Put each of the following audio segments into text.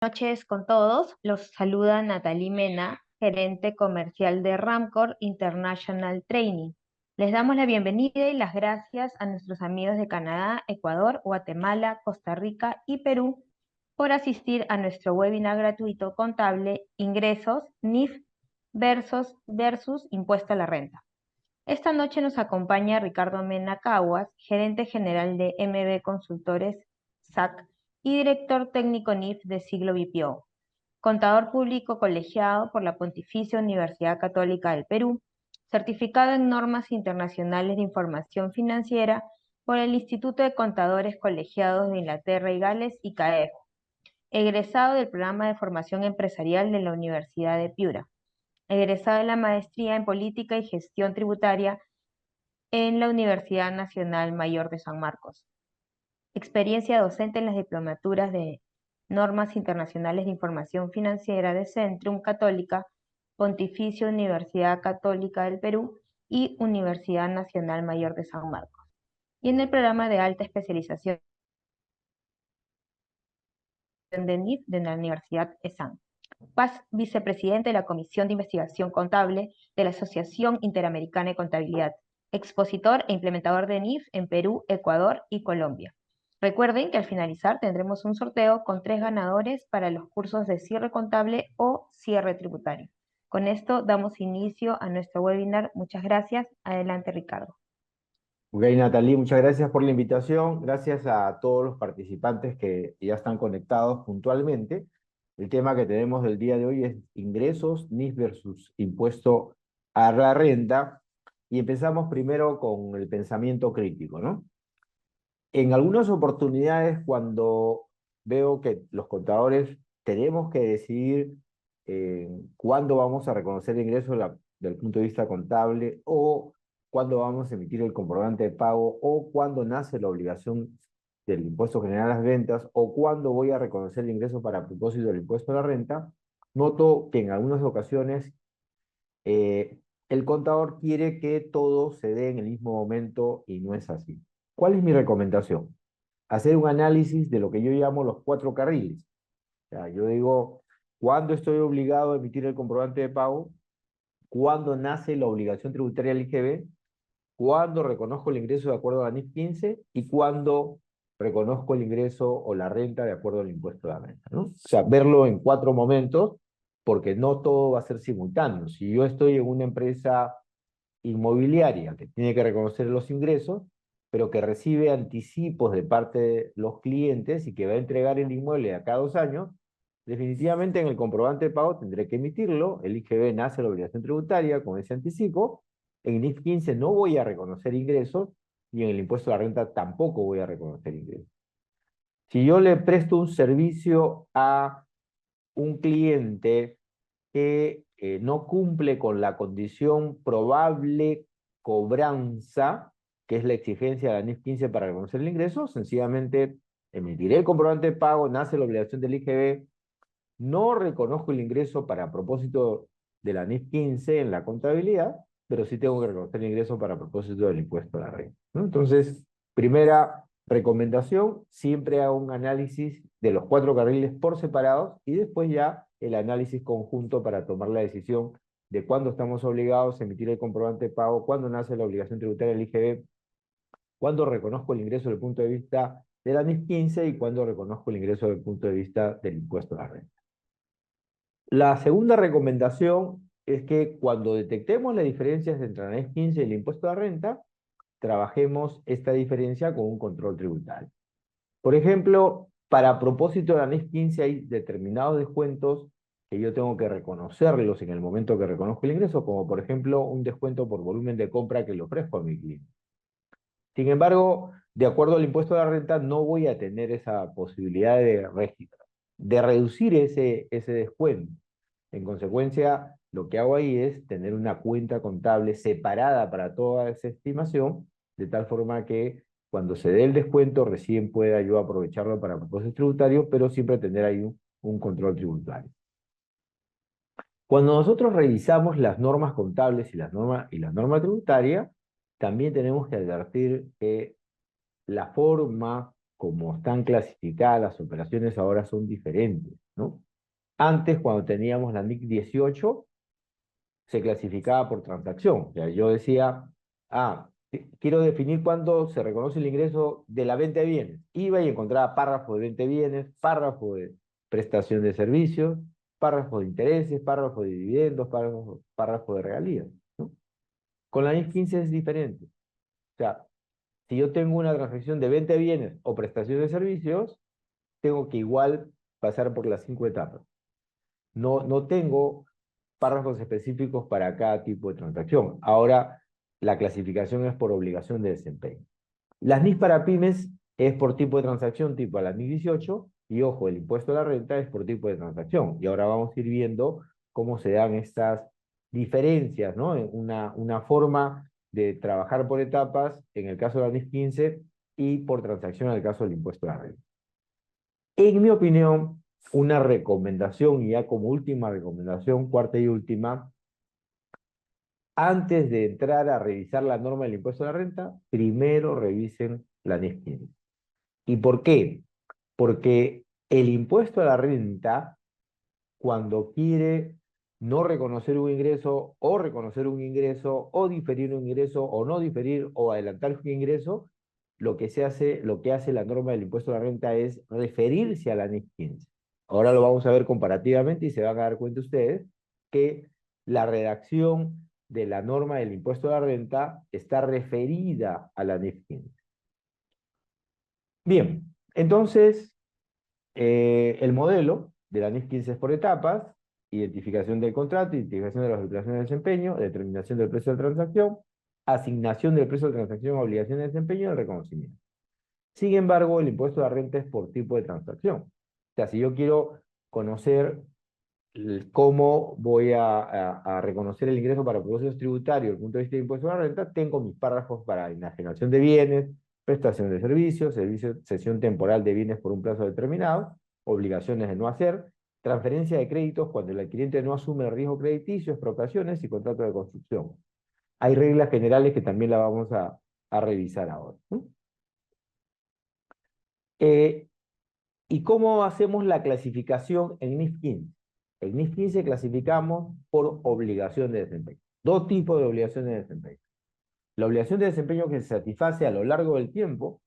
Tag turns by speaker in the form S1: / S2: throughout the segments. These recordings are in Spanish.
S1: Noches con todos. Los saluda Natalie Mena, gerente comercial de Ramcor International Training. Les damos la bienvenida y las gracias a nuestros amigos de Canadá, Ecuador, Guatemala, Costa Rica y Perú por asistir a nuestro webinar gratuito contable Ingresos NIF versus Impuesto a la Renta. Esta noche nos acompaña Ricardo Mena Caguas, gerente general de MB Consultores SAC y director técnico NIF de Siglo BPO, contador público colegiado por la Pontificia Universidad Católica del Perú, certificado en normas internacionales de información financiera por el Instituto de Contadores Colegiados de Inglaterra y Gales y CAEF, egresado del programa de formación empresarial de la Universidad de Piura, egresado de la maestría en política y gestión tributaria en la Universidad Nacional Mayor de San Marcos. Experiencia docente en las diplomaturas de Normas Internacionales de Información Financiera de Centrum Católica, Pontificia Universidad Católica del Perú y Universidad Nacional Mayor de San Marcos. Y en el programa de alta especialización de NIF de la Universidad ESAN. Paz, vicepresidente de la Comisión de Investigación Contable de la Asociación Interamericana de Contabilidad, expositor e implementador de NIF en Perú, Ecuador y Colombia. Recuerden que al finalizar tendremos un sorteo con 3 ganadores para los cursos de cierre contable o cierre tributario. Con esto damos inicio a nuestro webinar. Muchas gracias. Adelante, Ricardo.
S2: Ok, Natalie, muchas gracias por la invitación. Gracias a todos los participantes que ya están conectados puntualmente. El tema que tenemos del día de hoy es ingresos, NIF versus impuesto a la renta. Y empezamos primero con el pensamiento crítico, ¿no? En algunas oportunidades, cuando veo que los contadores tenemos que decidir cuándo vamos a reconocer el ingreso del punto de vista contable, o cuándo vamos a emitir el comprobante de pago, o cuándo nace la obligación del impuesto general a las ventas, o cuándo voy a reconocer el ingreso para propósito del impuesto a la renta, noto que en algunas ocasiones eh, el contador quiere que todo se dé en el mismo momento y no es así. ¿Cuál es mi recomendación? Hacer un análisis de lo que yo llamo los 4 carriles. O sea, yo digo, ¿cuándo estoy obligado a emitir el comprobante de pago? ¿Cuándo nace la obligación tributaria del IGB? ¿Cuándo reconozco el ingreso de acuerdo a la NIF 15? ¿Y cuándo reconozco el ingreso o la renta de acuerdo al impuesto de la renta, ¿no? O sea, verlo en 4 momentos, porque no todo va a ser simultáneo. Si yo estoy en una empresa inmobiliaria que tiene que reconocer los ingresos, pero que recibe anticipos de parte de los clientes y que va a entregar el inmueble a cada 2 años, definitivamente en el comprobante de pago tendré que emitirlo. El IGB nace la obligación tributaria con ese anticipo. En el NIF 15 no voy a reconocer ingresos y en el impuesto a la renta tampoco voy a reconocer ingresos. Si yo le presto un servicio a un cliente que no cumple con la condición probable cobranza, que es la exigencia de la NIF 15 para reconocer el ingreso, sencillamente emitiré el comprobante de pago, nace la obligación del IGB, no reconozco el ingreso para propósito de la NIF 15 en la contabilidad, pero sí tengo que reconocer el ingreso para propósito del impuesto a la renta, ¿no? Entonces, primera recomendación, siempre hago un análisis de los 4 carriles por separados y después ya el análisis conjunto para tomar la decisión de cuándo estamos obligados a emitir el comprobante de pago, cuándo nace la obligación tributaria del IGB, cuándo reconozco el ingreso desde el punto de vista de la NIF 15 y cuándo reconozco el ingreso desde el punto de vista del impuesto a la renta. La segunda recomendación es que cuando detectemos las diferencias entre la NIF 15 y el impuesto a la renta, trabajemos esta diferencia con un control tributario. Por ejemplo, para propósito de la NIF 15 hay determinados descuentos que yo tengo que reconocerlos en el momento que reconozco el ingreso, como por ejemplo un descuento por volumen de compra que le ofrezco a mi cliente. Sin embargo, de acuerdo al impuesto a la renta, no voy a tener esa posibilidad de reducir ese descuento. En consecuencia, lo que hago ahí es tener una cuenta contable separada para toda esa estimación, de tal forma que cuando se dé el descuento recién pueda yo aprovecharlo para propósitos tributarios, pero siempre tener ahí un control tributario. Cuando nosotros revisamos las normas contables y la norma tributaria, también tenemos que advertir que la forma como están clasificadas las operaciones ahora son diferentes. ¿no? Antes, cuando teníamos la NIC 18, se clasificaba por transacción. O sea, yo decía, quiero definir cuándo se reconoce el ingreso de la venta de bienes. Iba y encontraba párrafo de venta de bienes, párrafo de prestación de servicios, párrafo de intereses, párrafo de dividendos, párrafo de regalías, ¿no? Con la NIF 15 es diferente. O sea, si yo tengo una transacción de venta de bienes o prestación de servicios, tengo que igual pasar por las 5 etapas. No tengo párrafos específicos para cada tipo de transacción. Ahora, la clasificación es por obligación de desempeño. Las NIC para pymes es por tipo de transacción, tipo a la NIC 18, y ojo, el impuesto a la renta es por tipo de transacción. Y ahora vamos a ir viendo cómo se dan estas diferencias, ¿no? Una forma de trabajar por etapas en el caso de la NIC 15 y por transacción en el caso del impuesto a la renta. En mi opinión, una recomendación, y ya como última recomendación, cuarta y última, antes de entrar a revisar la norma del impuesto a la renta, primero revisen la NIF 15. ¿Y por qué? Porque el impuesto a la renta, cuando quiere no reconocer un ingreso, o reconocer un ingreso, o diferir un ingreso, o no diferir, o adelantar un ingreso, lo que hace la norma del impuesto a la renta es referirse a la NIF 15. Ahora lo vamos a ver comparativamente y se van a dar cuenta ustedes que la redacción de la norma del impuesto a la renta está referida a la NIF 15. Bien, entonces, el modelo de la NIF 15 es por etapas: identificación del contrato, identificación de las obligaciones de desempeño, determinación del precio de transacción, asignación del precio de transacción a obligaciones de desempeño y el reconocimiento. Sin embargo, el impuesto a la renta es por tipo de transacción. O sea, si yo quiero conocer cómo voy a reconocer el ingreso para propósitos tributarios desde el punto de vista de impuesto a la renta, tengo mis párrafos para enajenación de bienes, prestación de servicios, cesión temporal de bienes por un plazo determinado, obligaciones de no hacer, transferencia de créditos cuando el adquirente no asume el riesgo crediticio, expropiaciones y contrato de construcción. Hay reglas generales que también la vamos a revisar ahora, ¿no? Eh, ¿Y cómo hacemos la clasificación en NIF 15? En NIF 15 clasificamos por obligación de desempeño. Dos tipos de obligaciones de desempeño. La obligación de desempeño que se satisface a lo largo del tiempo,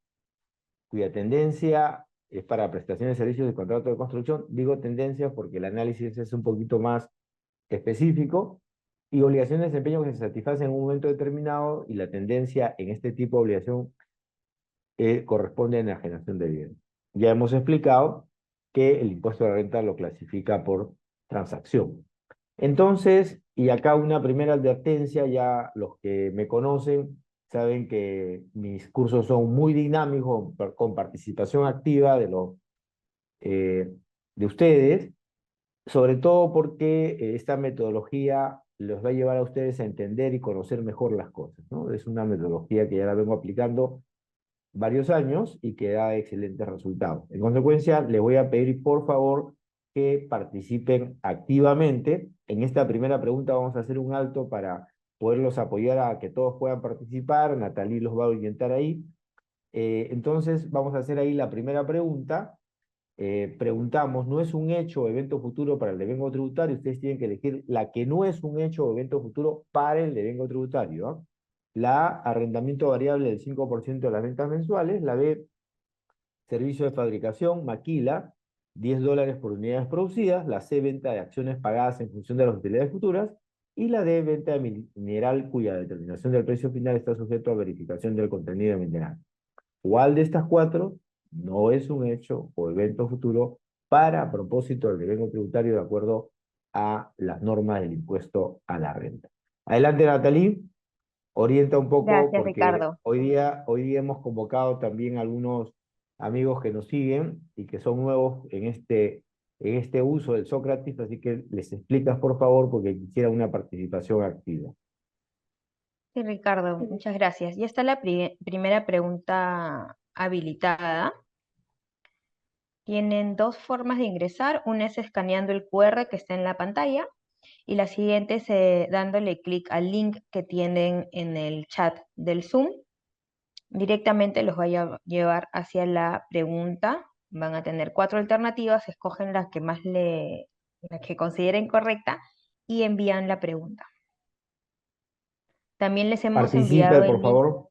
S2: cuya tendencia es para prestación de servicios de contrato de construcción. Digo tendencia porque el análisis es un poquito más específico. Y obligación de desempeño que se satisface en un momento determinado, y la tendencia en este tipo de obligación corresponde a enajenación de bienes. Ya hemos explicado que el impuesto de la renta lo clasifica por transacción. Entonces, y acá una primera advertencia: ya los que me conocen saben que mis cursos son muy dinámicos, con participación activa eh, de ustedes, sobre todo porque esta metodología los va a llevar a ustedes a entender y conocer mejor las cosas, ¿no? Es una metodología que ya la vengo aplicando varios años y que da excelentes resultados. En consecuencia, les voy a pedir por favor que participen activamente. En esta primera pregunta vamos a hacer un alto para poderlos apoyar a que todos puedan participar. Natalie los va a orientar ahí. Entonces, vamos a hacer ahí la primera pregunta. Preguntamos: ¿no es un hecho o evento futuro para el devengo tributario? Ustedes tienen que elegir la que no es un hecho o evento futuro para el devengo tributario, ¿ah? La A, arrendamiento variable del 5% de las ventas mensuales. La B, servicio de fabricación, maquila, $10 por unidades producidas. La C, venta de acciones pagadas en función de las utilidades futuras. Y la D, venta de mineral cuya determinación del precio final está sujeto a verificación del contenido de mineral. ¿Cuál de estas cuatro no es un hecho o evento futuro para propósito del devengo tributario de acuerdo a las normas del impuesto a la renta? Adelante, Natalie, orienta un poco,
S1: Gracias,
S2: porque
S1: Ricardo.
S2: hoy día hemos convocado también a algunos amigos que nos siguen y que son nuevos en este uso del Sócrates, así que les explicas por favor, porque quisiera una participación activa.
S1: Sí, Ricardo, muchas gracias. Ya está la primera pregunta habilitada. Tienen dos formas de ingresar. Una es escaneando el QR que está en la pantalla y la siguiente es dándole clic al link que tienen en el chat del Zoom. Directamente los va a llevar hacia la pregunta van a tener 4 alternativas, escogen la que consideren correcta y envían la pregunta. También
S2: Participe, por favor.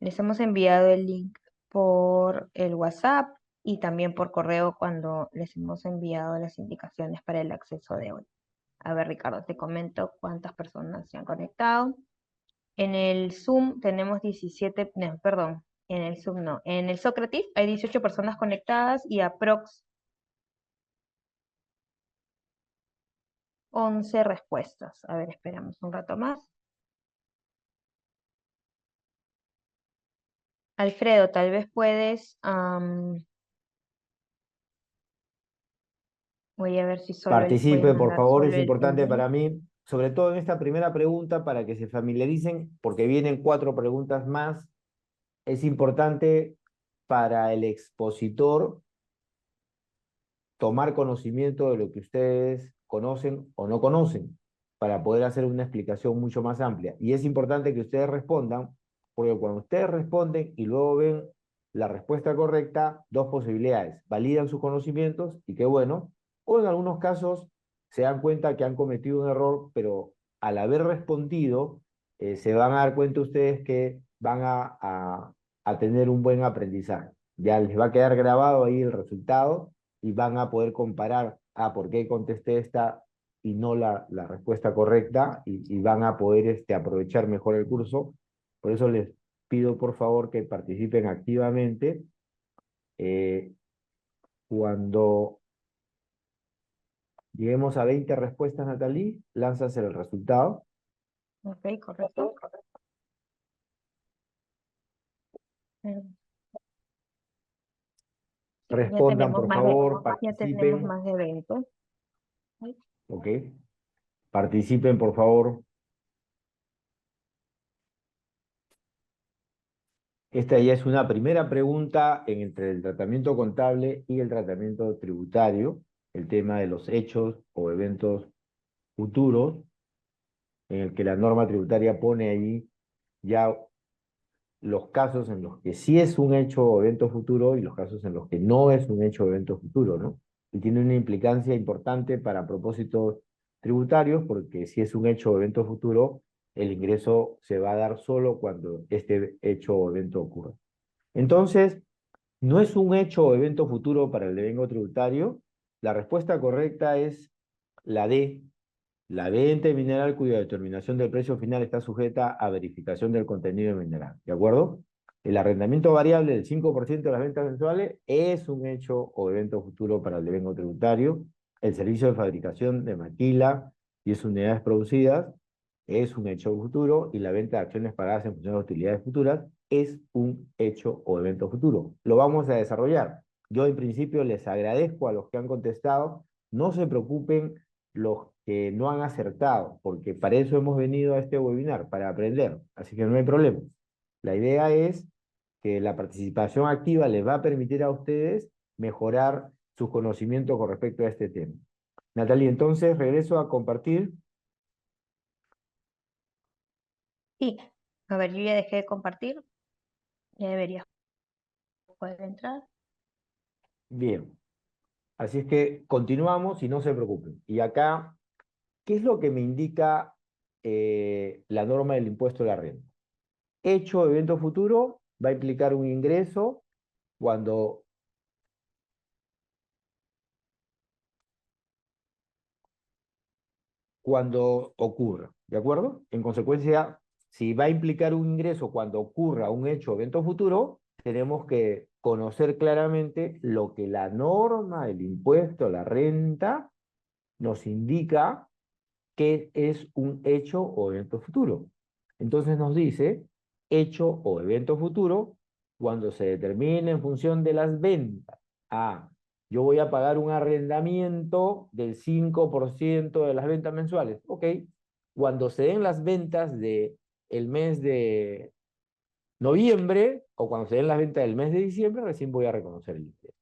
S1: les hemos enviado el link por el WhatsApp y también por correo cuando les hemos enviado las indicaciones para el acceso de hoy. A ver, Ricardo, te comento cuántas personas se han conectado. En el Zoom tenemos 17, no, perdón, en el Zoom no, en el Sócrates hay 18 personas conectadas y aprox 11 respuestas. A ver, esperamos un rato más. Alfredo, tal vez puedes, voy a ver si solo él puede
S2: Participe, por
S1: mandar
S2: favor,
S1: solo
S2: es
S1: el
S2: importante
S1: link.
S2: para mí, sobre todo en esta primera pregunta, para que se familiaricen, porque vienen 4 preguntas más. Es importante para el expositor tomar conocimiento de lo que ustedes conocen o no conocen, para poder hacer una explicación mucho más amplia. Y es importante que ustedes respondan, porque cuando ustedes responden y luego ven la respuesta correcta, dos posibilidades: validan sus conocimientos, y qué bueno, o en algunos casos se dan cuenta que han cometido un error, pero al haber respondido, se van a dar cuenta ustedes que van a tener un buen aprendizaje. Ya les va a quedar grabado ahí el resultado y van a poder comparar, por qué contesté esta y no la respuesta correcta, y van a poder aprovechar mejor el curso. Por eso les pido por favor que participen activamente. Eh, Cuando lleguemos a 20 respuestas, Natalie, lanzas el resultado.
S1: Ok, correcto. Eh, sí,
S2: Respondan, por favor,
S1: ya tenemos
S2: participen.
S1: más de 20.
S2: ¿Ok? Participen, por favor. Esta ya es una primera pregunta entre el tratamiento contable y el tratamiento tributario, el tema de los hechos o eventos futuros, en el que la norma tributaria pone ahí ya los casos en los que sí es un hecho o evento futuro y los casos en los que no es un hecho o evento futuro, ¿no? Y tiene una implicancia importante para propósitos tributarios, porque si es un hecho o evento futuro, el ingreso se va a dar solo cuando este hecho o evento ocurra. Entonces, no es un hecho o evento futuro para el devengo tributario. La respuesta correcta es la D, la venta mineral cuya determinación del precio final está sujeta a verificación del contenido mineral. ¿De acuerdo? El arrendamiento variable del 5% de las ventas mensuales es un hecho o evento futuro para el devengo tributario. El servicio de fabricación de maquila y sus unidades producidas es un hecho futuro, y la venta de acciones pagadas en función de utilidades futuras es un hecho o evento futuro. Lo vamos a desarrollar. Yo en principio les agradezco a los que han contestado. No se preocupen los que no han acertado, porque para eso hemos venido a este webinar, para aprender. Así que no hay problema. La idea es que la participación activa les va a permitir a ustedes mejorar sus conocimientos con respecto a este tema. Natalie, entonces regreso a compartir.
S1: Sí, a ver, yo ya dejé de compartir, ya debería poder entrar.
S2: Bien. Así es que continuamos y no se preocupen. Y acá, ¿qué es lo que me indica la norma del impuesto de la renta? Hecho evento futuro va a implicar un ingreso cuando, cuando ocurra, ¿de acuerdo? En consecuencia, si va a implicar un ingreso cuando ocurra un hecho evento futuro, tenemos que conocer claramente lo que la norma del impuesto a la renta nos indica qué es un hecho o evento futuro. Entonces nos dice hecho o evento futuro cuando se determine en función de las ventas. Yo voy a pagar un arrendamiento del 5% de las ventas mensuales. Ok, cuando se den las ventas de el mes de noviembre, o cuando se den las ventas del mes de diciembre, recién voy a reconocer el ingreso.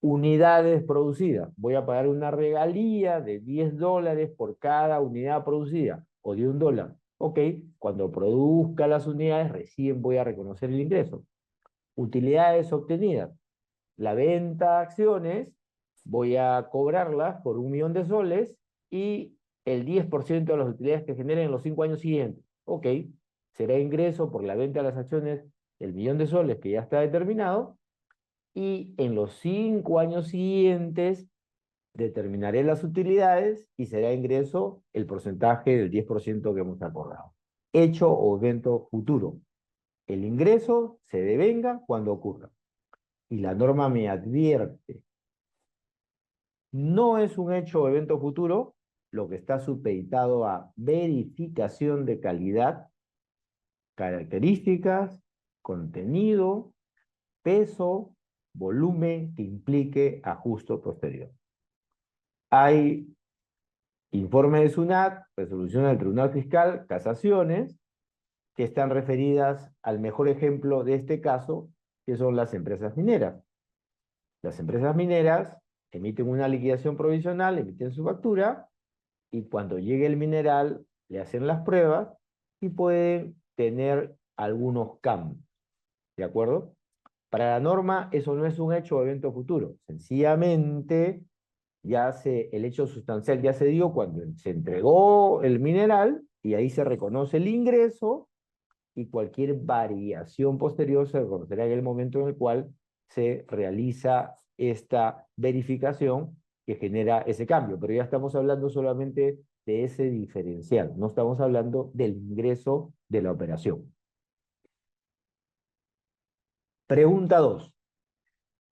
S2: Unidades producidas. Voy a pagar una regalía de $10 por cada unidad producida, o de $1. Ok, cuando produzca las unidades, recién voy a reconocer el ingreso. Utilidades obtenidas. La venta de acciones, voy a cobrarlas por 1.000.000 de soles y el 10% de las utilidades que generen en los 5 años siguientes. Ok, será ingreso por la venta de las acciones el 1.000.000 de soles que ya está determinado y en los 5 años siguientes determinaré las utilidades y será ingreso el porcentaje del 10% que hemos acordado. Hecho o evento futuro. El ingreso se devenga cuando ocurra. Y la norma me advierte, no es un hecho o evento futuro lo que está supeditado a verificación de calidad, características, contenido, peso, volumen que implique ajuste posterior. Hay informe de SUNAT, resolución del Tribunal Fiscal, casaciones, que están referidas al mejor ejemplo de este caso, que son las empresas mineras. Las empresas mineras emiten una liquidación provisional, emiten su factura, y cuando llegue el mineral, le hacen las pruebas y pueden tener algunos cambios. ¿De acuerdo? Para la norma, eso no es un hecho o evento futuro. Sencillamente, el hecho sustancial ya se dio cuando se entregó el mineral y ahí se reconoce el ingreso y cualquier variación posterior se reconocerá en el momento en el cual se realiza esta verificación que genera ese cambio. Pero ya estamos hablando solamente de ese diferencial, no estamos hablando del ingreso de la operación. Pregunta 2.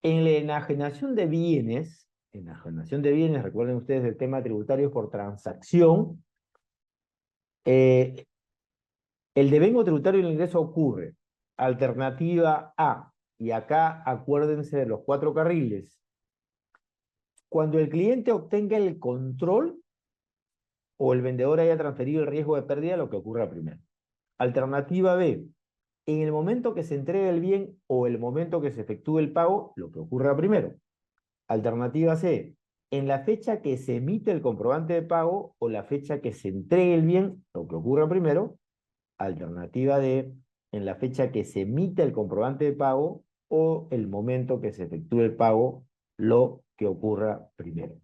S2: En la enajenación de bienes, recuerden ustedes el tema tributario por transacción, el devengo tributario del ingreso ocurre. Alternativa A, y acá acuérdense de los 4 carriles. Cuando el cliente obtenga el control o el vendedor haya transferido el riesgo de pérdida, lo que ocurra primero. Alternativa B, en el momento que se entregue el bien o el momento que se efectúe el pago, lo que ocurra primero. Alternativa C, en la fecha que se emite el comprobante de pago o la fecha que se entregue el bien, lo que ocurra primero. Alternativa D, en la fecha que se emite el comprobante de pago o el momento que se efectúe el pago, lo que ocurra primero.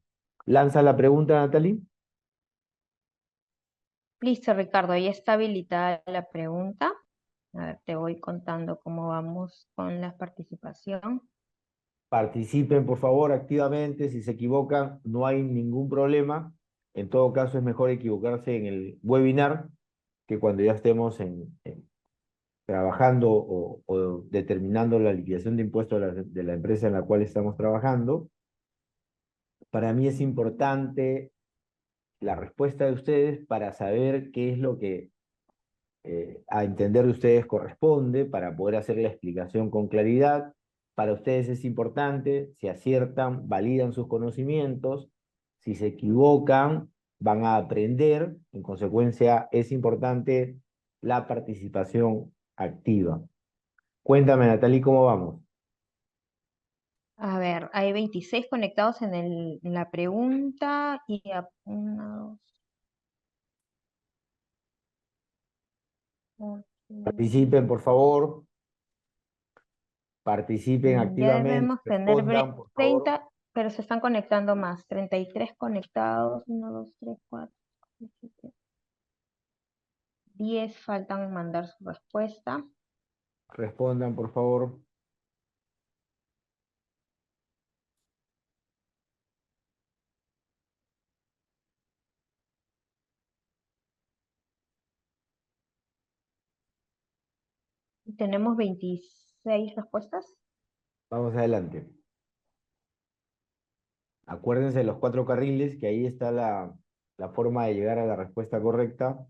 S2: Lanza la pregunta, Natalie.
S1: Listo, Ricardo, ya está habilitada la pregunta. A ver, te voy contando cómo vamos con la participación.
S2: Participen, por favor, activamente. Si se equivocan, no hay ningún problema. En todo caso, es mejor equivocarse en el webinar que cuando ya estemos trabajando o determinando la liquidación de impuestos de la empresa en la cual estamos trabajando. Para mí es importante la respuesta de ustedes para saber qué es lo que a entender de ustedes corresponde, para poder hacer la explicación con claridad. Para ustedes es importante, si aciertan, validan sus conocimientos, si se equivocan, van a aprender, en consecuencia es importante la participación activa. Cuéntame, Natalie, ¿cómo vamos?
S1: A ver, hay 26 conectados en la pregunta y una, dos, ocho.
S2: Participen, por favor, participen
S1: Ya
S2: activamente,
S1: debemos tener
S2: respondan, por favor.
S1: 30, pero se están conectando más. 33 conectados. 1, 2, 3, 4, 10 faltan mandar su respuesta.
S2: Respondan, por favor.
S1: Tenemos 26 respuestas.
S2: Vamos adelante. Acuérdense de los 4 carriles, que ahí está la forma de llegar a la respuesta correcta.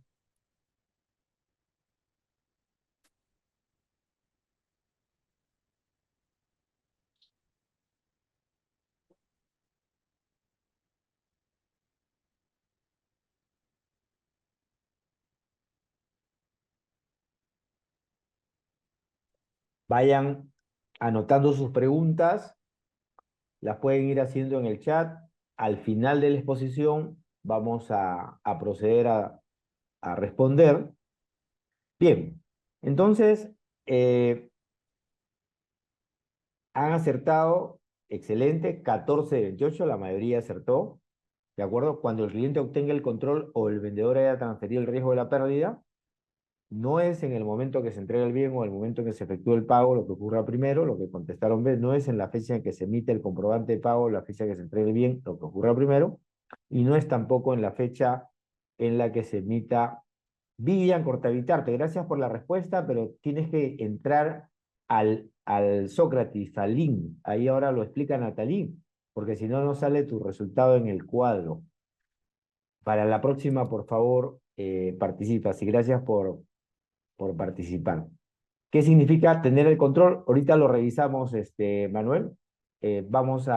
S2: Vayan anotando sus preguntas, las pueden ir haciendo en el chat. Al final de la exposición vamos a proceder a responder. Bien, entonces, Han acertado, excelente, 14 de 28, la mayoría acertó. ¿De acuerdo? Cuando el cliente obtenga el control o el vendedor haya transferido el riesgo de la pérdida, no es en el momento que se entrega el bien o el momento en que se efectúa el pago lo que ocurra primero, lo que contestaron B, no es en la fecha en que se emite el comprobante de pago, la fecha que se entrega el bien, lo que ocurra primero, y no es tampoco en la fecha en la que se emita. Vivian Cortavitarte, gracias por la respuesta, pero tienes que entrar al Sócrates, al link, ahí ahora lo explica Natalí, porque si no, no sale tu resultado en el cuadro. Para la próxima, por favor, participas y gracias por participar. ¿Qué significa tener el control? Ahorita lo revisamos, Manuel. Vamos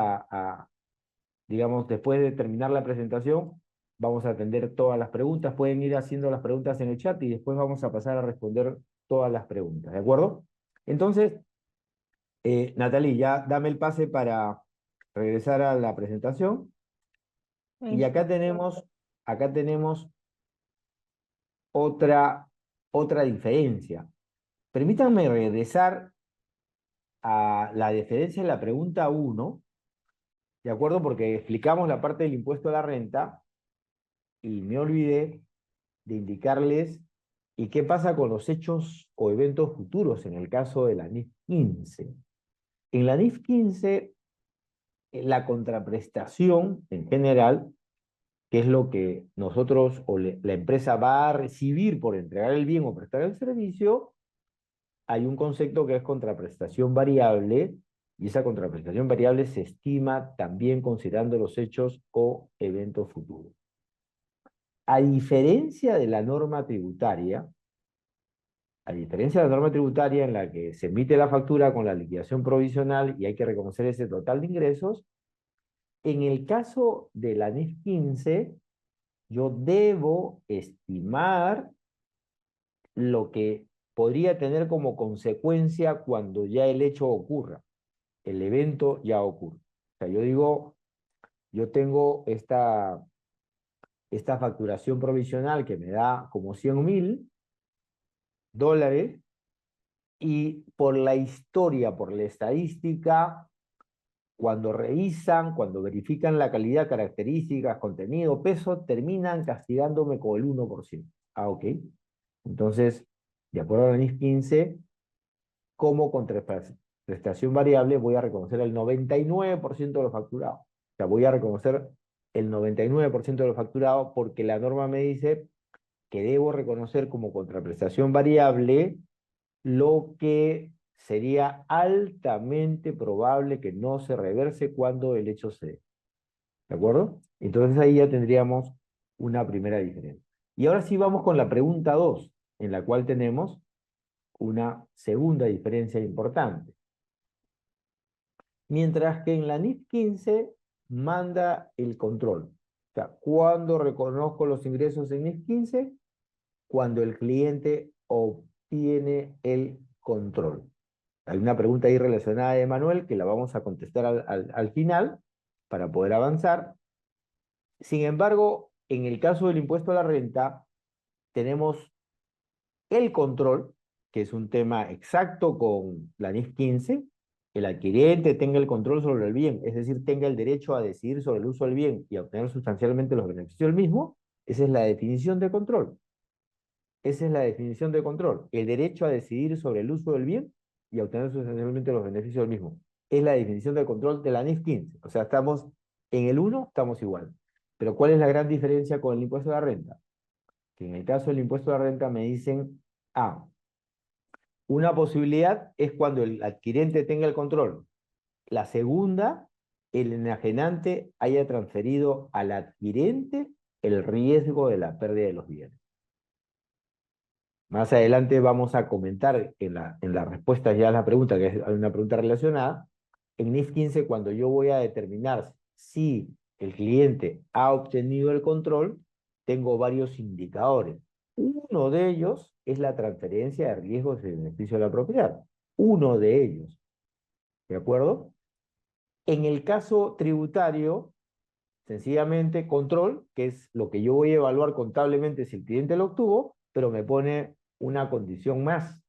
S2: digamos, después de terminar la presentación, vamos a atender todas las preguntas. Pueden ir haciendo las preguntas en el chat y después vamos a pasar a responder todas las preguntas, ¿de acuerdo? Entonces, Natalie, ya dame el pase para regresar a la presentación. Y
S1: Listo.
S2: acá tenemos otra diferencia. Permítanme regresar a la diferencia en la pregunta uno, ¿de acuerdo? Porque explicamos la parte del impuesto a la renta y me olvidé de indicarles y qué pasa con los hechos o eventos futuros en el caso de la NIF 15. En la NIF 15, la contraprestación en general, que es lo que nosotros o la empresa va a recibir por entregar el bien o prestar el servicio, hay un concepto que es contraprestación variable, y esa contraprestación variable se estima también considerando los hechos o eventos futuros. A diferencia de la norma tributaria, a diferencia de la norma tributaria en la que se emite la factura con la liquidación provisional y hay que reconocer ese total de ingresos, en el caso de la NIF 15, yo debo estimar lo que podría tener como consecuencia cuando ya el hecho ocurra, el evento ya ocurre. O sea, yo digo, yo tengo esta facturación provisional que me da como $100,000 y por la historia, por la estadística, cuando revisan, cuando verifican la calidad, características, contenido, peso, terminan castigándome con el 1%. Ah, ok. Entonces, de acuerdo a la NIF 15, como contraprestación variable voy a reconocer el 99% de lo facturado. O sea, voy a reconocer el 99% de lo facturado porque la norma me dice que debo reconocer como contraprestación variable lo que sería altamente probable que no se reverse cuando el hecho se dé. ¿De acuerdo? Entonces ahí ya tendríamos una primera diferencia. Y ahora sí vamos con la pregunta 2, en la cual tenemos una segunda diferencia importante. Mientras que en la NIF 15 manda el control. O sea, ¿cuándo reconozco los ingresos en NIF 15? Cuando el cliente obtiene el control. Hay una pregunta ahí relacionada de Manuel que la vamos a contestar al final para poder avanzar. Sin embargo, en el caso del impuesto a la renta, tenemos el control, que es un tema exacto con la NIF 15, el adquiriente tenga el control sobre el bien, es decir, tenga el derecho a decidir sobre el uso del bien y a obtener sustancialmente los beneficios del mismo, esa es la definición de control. Esa es la definición de control, el derecho a decidir sobre el uso del bien y a obtener sustancialmente los beneficios del mismo. Es la definición de control de la NIF 15. O sea, estamos en el 1, estamos igual. Pero ¿cuál es la gran diferencia con el impuesto a la renta? Que en el caso del impuesto a la renta me dicen, una posibilidad es cuando el adquirente tenga el control. La segunda, el enajenante haya transferido al adquirente el riesgo de la pérdida de los bienes. Más adelante vamos a comentar en la respuesta ya a la pregunta, que es una pregunta relacionada. En NIF 15, cuando yo voy a determinar si el cliente ha obtenido el control, tengo varios indicadores. Uno de ellos es la transferencia de riesgos de beneficio de la propiedad. Uno de ellos. ¿De acuerdo? En el caso tributario, sencillamente control, que es lo que yo voy a evaluar contablemente si el cliente lo obtuvo, pero me pone una condición más.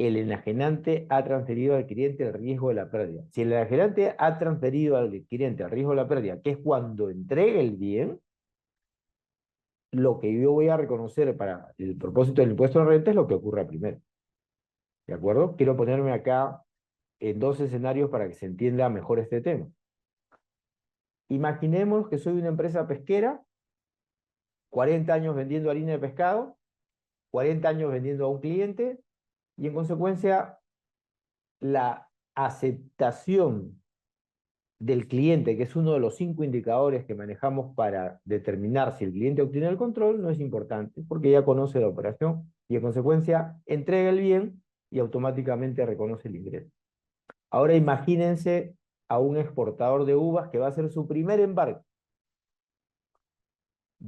S2: el enajenante ha transferido al cliente el riesgo de la pérdida. Si el enajenante ha transferido al cliente el riesgo de la pérdida, que es cuando entregue el bien, lo que yo voy a reconocer para el propósito del impuesto de renta es lo que ocurra primero. ¿De acuerdo? Quiero ponerme acá en dos escenarios para que se entienda mejor este tema. Imaginemos que soy una empresa pesquera, 40 años vendiendo harina de pescado, 40 años vendiendo a un cliente, y en consecuencia la aceptación del cliente, que es uno de los 5 indicadores que manejamos para determinar si el cliente obtiene el control, no es importante, porque ya conoce la operación y en consecuencia entrega el bien y automáticamente reconoce el ingreso. Ahora imagínense a un exportador de uvas que va a hacer su primer embarque.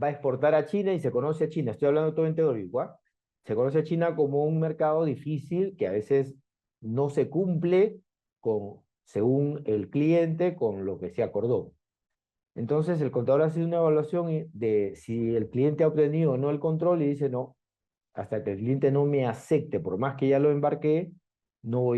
S2: Va a exportar a China y se conoce a China, estoy hablando todo en teórico, ¿ah? Se conoce a China como un mercado difícil que a veces no se cumple con, según el cliente, con lo que se acordó. Entonces el contador hace una evaluación de si el cliente ha obtenido o no el control y dice no, hasta que el cliente no me acepte, por más que ya lo embarqué, no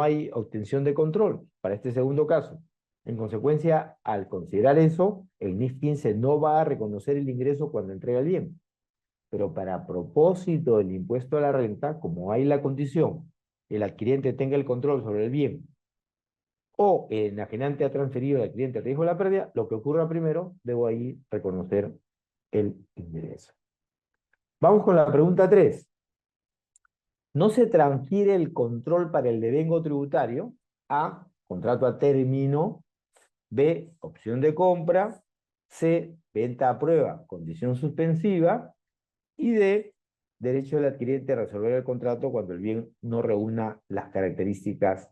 S2: hay obtención de control para este segundo caso. En consecuencia, al considerar eso, el NIF 15 no va a reconocer el ingreso cuando entrega el bien. Pero para propósito del impuesto a la renta, como hay la condición que el adquiriente tenga el control sobre el bien o el enajenante ha transferido al cliente el riesgo de la pérdida, lo que ocurra primero, debo ahí reconocer el ingreso. Vamos con la pregunta 3. No se transfiere el control para el devengo tributario. A, contrato a término. B, opción de compra. C, venta a prueba, condición suspensiva. Y D, derecho del adquiriente a resolver el contrato cuando el bien no reúna las características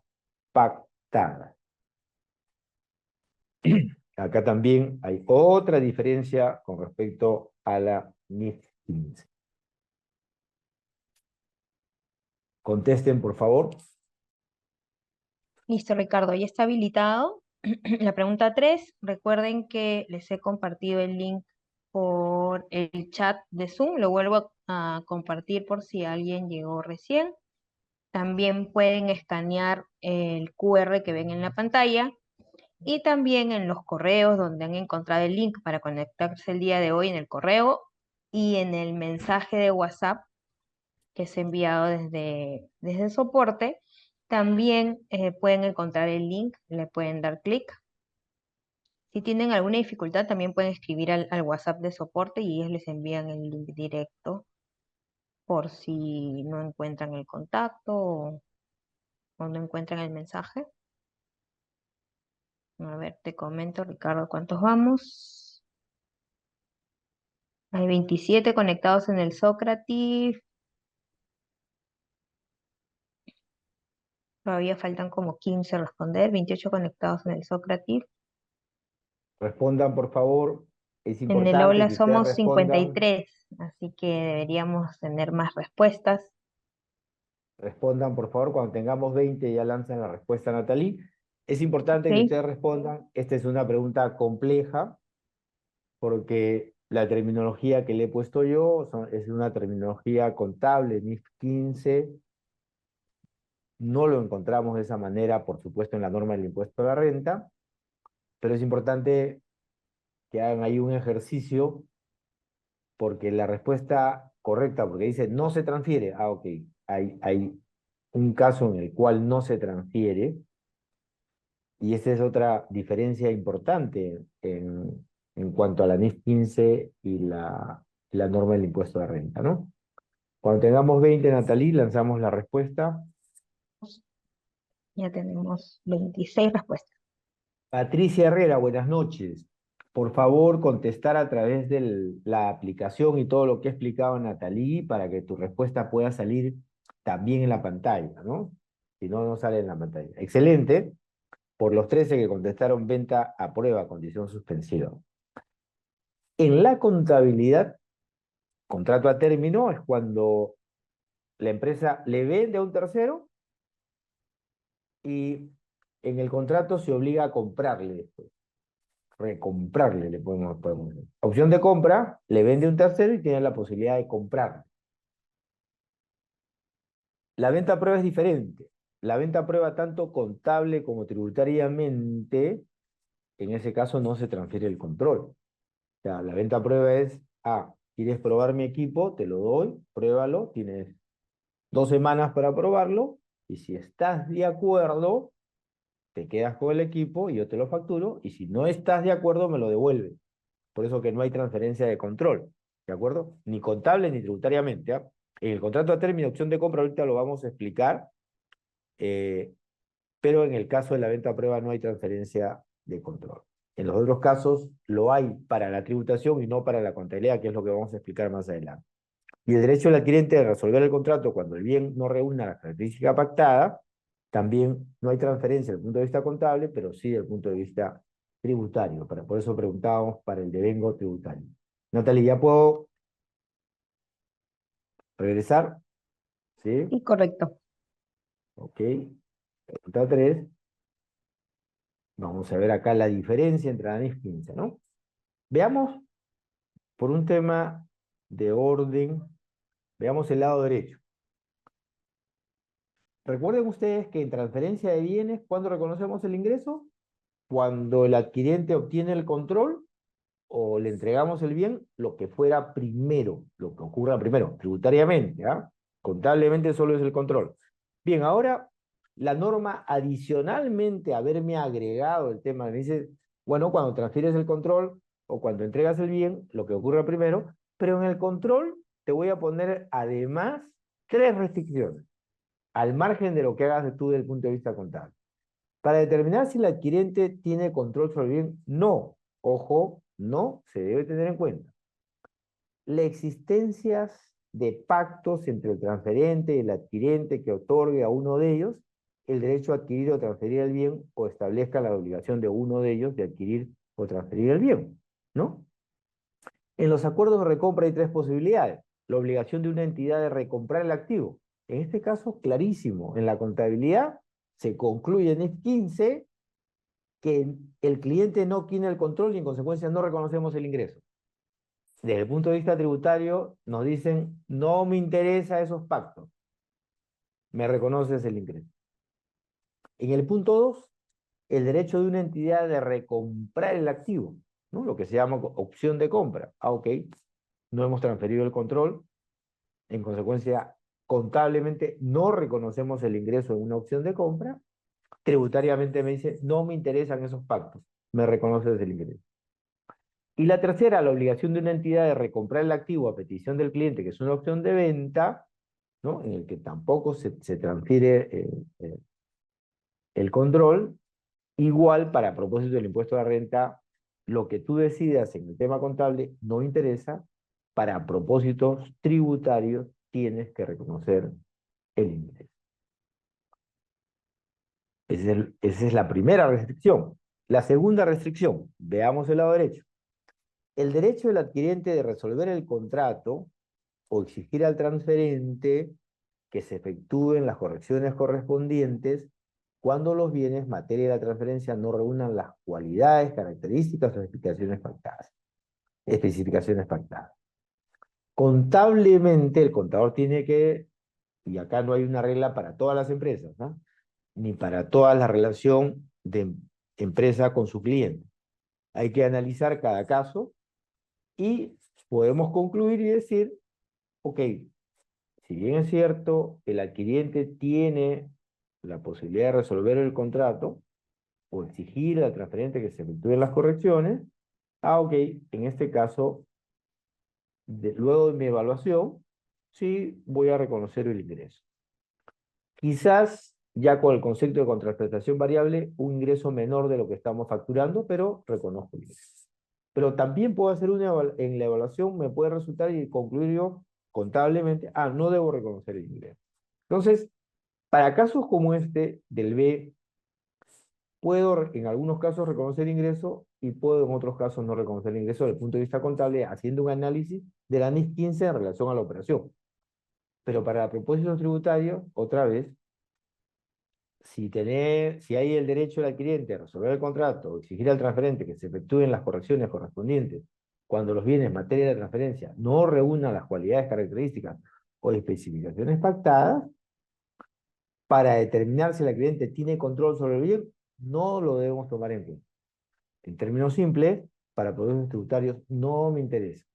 S2: pactadas. Acá también hay otra diferencia con respecto a la NIF 15. Contesten, por favor.
S1: Listo, Ricardo, ya está habilitado. La pregunta 3, recuerden que les he compartido el link por el chat de Zoom, lo vuelvo a compartir por si alguien llegó recién. También pueden escanear el QR que ven en la pantalla y también en los correos donde han encontrado el link para conectarse el día de hoy en el correo y en el mensaje de WhatsApp que es enviado desde el soporte. También pueden encontrar el link, le pueden dar clic. Si tienen alguna dificultad, también pueden escribir al WhatsApp de soporte y ellos les envían el link directo por si no encuentran el contacto o no encuentran el mensaje. A ver, te comento, Ricardo, ¿cuántos vamos? Hay 27 conectados en el Sócrates. Todavía faltan como 15 a responder. 28 conectados en el Sócrates.
S2: Respondan, por favor. Es
S1: En el
S2: importante
S1: aula
S2: que ustedes
S1: somos
S2: respondan.
S1: 53, así que deberíamos tener más respuestas.
S2: Respondan, por favor. Cuando tengamos 20 ya lanzan la respuesta, Natalie. Es importante que
S1: ¿Ok?
S2: ustedes respondan. Esta es una pregunta compleja porque la terminología que le he puesto yo es una terminología contable, NIF 15. No lo encontramos de esa manera, por supuesto, en la norma del impuesto a la renta, pero es importante que hagan ahí un ejercicio porque la respuesta correcta, porque dice no se transfiere, ok, hay un caso en el cual no se transfiere, y esa es otra diferencia importante en cuanto a la NIF 15 y la norma del impuesto de renta, ¿no? Cuando tengamos 20, Natalie, lanzamos la respuesta.
S1: Ya tenemos 26 respuestas.
S2: Patricia Herrera, buenas noches. Por favor, contestar a través de la aplicación y todo lo que ha explicado Natalie para que tu respuesta pueda salir también en la pantalla, ¿no? Si no, no sale en la pantalla. Excelente. Por los 13 que contestaron, venta a prueba, condición suspensiva. En la contabilidad, contrato a término es cuando la empresa le vende a un tercero y en el contrato se obliga a comprarle después. Recomprarle, le podemos decir. Opción de compra, le vende un tercero y tiene la posibilidad de comprar. La venta a prueba es diferente. La venta a prueba, tanto contable como tributariamente, en ese caso no se transfiere el control. O sea, la venta a prueba es, ¿quieres probar mi equipo? Te lo doy, pruébalo, tienes 2 semanas para probarlo, y si estás de acuerdo, te quedas con el equipo y yo te lo facturo, y si no estás de acuerdo, me lo devuelves. Por eso que no hay transferencia de control, ¿de acuerdo? Ni contable ni tributariamente, ¿ah? En el contrato a término, opción de compra, ahorita lo vamos a explicar, eh, pero en el caso de la venta a prueba no hay transferencia de control. En los otros casos lo hay para la tributación y no para la contabilidad, que es lo que vamos a explicar más adelante. Y el derecho del adquirente de resolver el contrato cuando el bien no reúna la característica pactada, también no hay transferencia desde el punto de vista contable, pero sí desde el punto de vista tributario. Por eso preguntábamos para el devengo tributario. Natalie, ¿ya puedo regresar? ¿Sí?
S1: Sí, correcto.
S2: Ok. Pregunta 3. Vamos a ver acá la diferencia entre ANIS 15, ¿no? Veamos por un tema de orden, veamos el lado derecho. Recuerden ustedes que en transferencia de bienes, ¿cuándo reconocemos el ingreso? Cuando el adquirente obtiene el control o le entregamos el bien, lo que fuera primero, lo que ocurra primero, tributariamente, ¿ah? Contablemente solo es el control. Bien, ahora la norma adicionalmente haberme agregado el tema, me dice, bueno, cuando transfieres el control o cuando entregas el bien, lo que ocurra primero, pero en el control te voy a poner además 3 restricciones, al margen de lo que hagas tú desde el punto de vista contable. Para determinar si el adquirente tiene control sobre el bien, no, ojo, no se debe tener en cuenta la existencia de pactos entre el transferente y el adquirente que otorgue a uno de ellos el derecho a adquirir o transferir el bien o establezca la obligación de uno de ellos de adquirir o transferir el bien, ¿no? En los acuerdos de recompra hay 3 posibilidades. La obligación de una entidad de recomprar el activo. En este caso, clarísimo. En la contabilidad se concluye en el 15 que el cliente no tiene el control y en consecuencia no reconocemos el ingreso. Desde el punto de vista tributario nos dicen, no me interesa esos pactos, me reconoces el ingreso. En el punto 2, el derecho de una entidad de recomprar el activo, ¿no? Lo que se llama opción de compra. Ok, no hemos transferido el control, en consecuencia, contablemente no reconocemos el ingreso en una opción de compra, tributariamente me dice, no me interesan esos pactos, me reconoces el ingreso. Y la tercera, la obligación de una entidad de recomprar el activo a petición del cliente, que es una opción de venta, ¿no? En el que tampoco se transfiere el control. Igual, para propósito del impuesto a la renta, lo que tú decidas en el tema contable no interesa, para propósitos tributarios tienes que reconocer el ingreso. Esa es la primera restricción. La segunda restricción, veamos el lado derecho. El derecho del adquirente de resolver el contrato o exigir al transferente que se efectúen las correcciones correspondientes cuando los bienes materia de la transferencia no reúnan las cualidades, características o especificaciones pactadas. Contablemente, el contador tiene que, y acá no hay una regla para todas las empresas, ¿no? Ni para toda la relación de empresa con su cliente. Hay que analizar cada caso y podemos concluir y decir, ok, si bien es cierto, el adquiriente tiene la posibilidad de resolver el contrato o exigir al transferente que se efectúen las correcciones, ok, en este caso, luego de mi evaluación, sí voy a reconocer el ingreso. Quizás ya con el concepto de contraprestación variable, un ingreso menor de lo que estamos facturando, pero reconozco el ingreso. Pero también puedo hacer en la evaluación, me puede resultar y concluir yo contablemente, no debo reconocer el ingreso. Entonces, para casos como este del B, puedo en algunos casos reconocer ingreso y puedo en otros casos no reconocer el ingreso desde el punto de vista contable, haciendo un análisis de la NIS 15 en relación a la operación. Pero para propósitos tributarios, otra vez, si hay el derecho del adquirente a resolver el contrato o exigir al transferente que se efectúen las correcciones correspondientes cuando los bienes materia de la transferencia no reúnan las cualidades, características o especificaciones pactadas, para determinar si la cliente tiene control sobre el bien, no lo debemos tomar en cuenta. En términos simples, para productos tributarios no me interesa.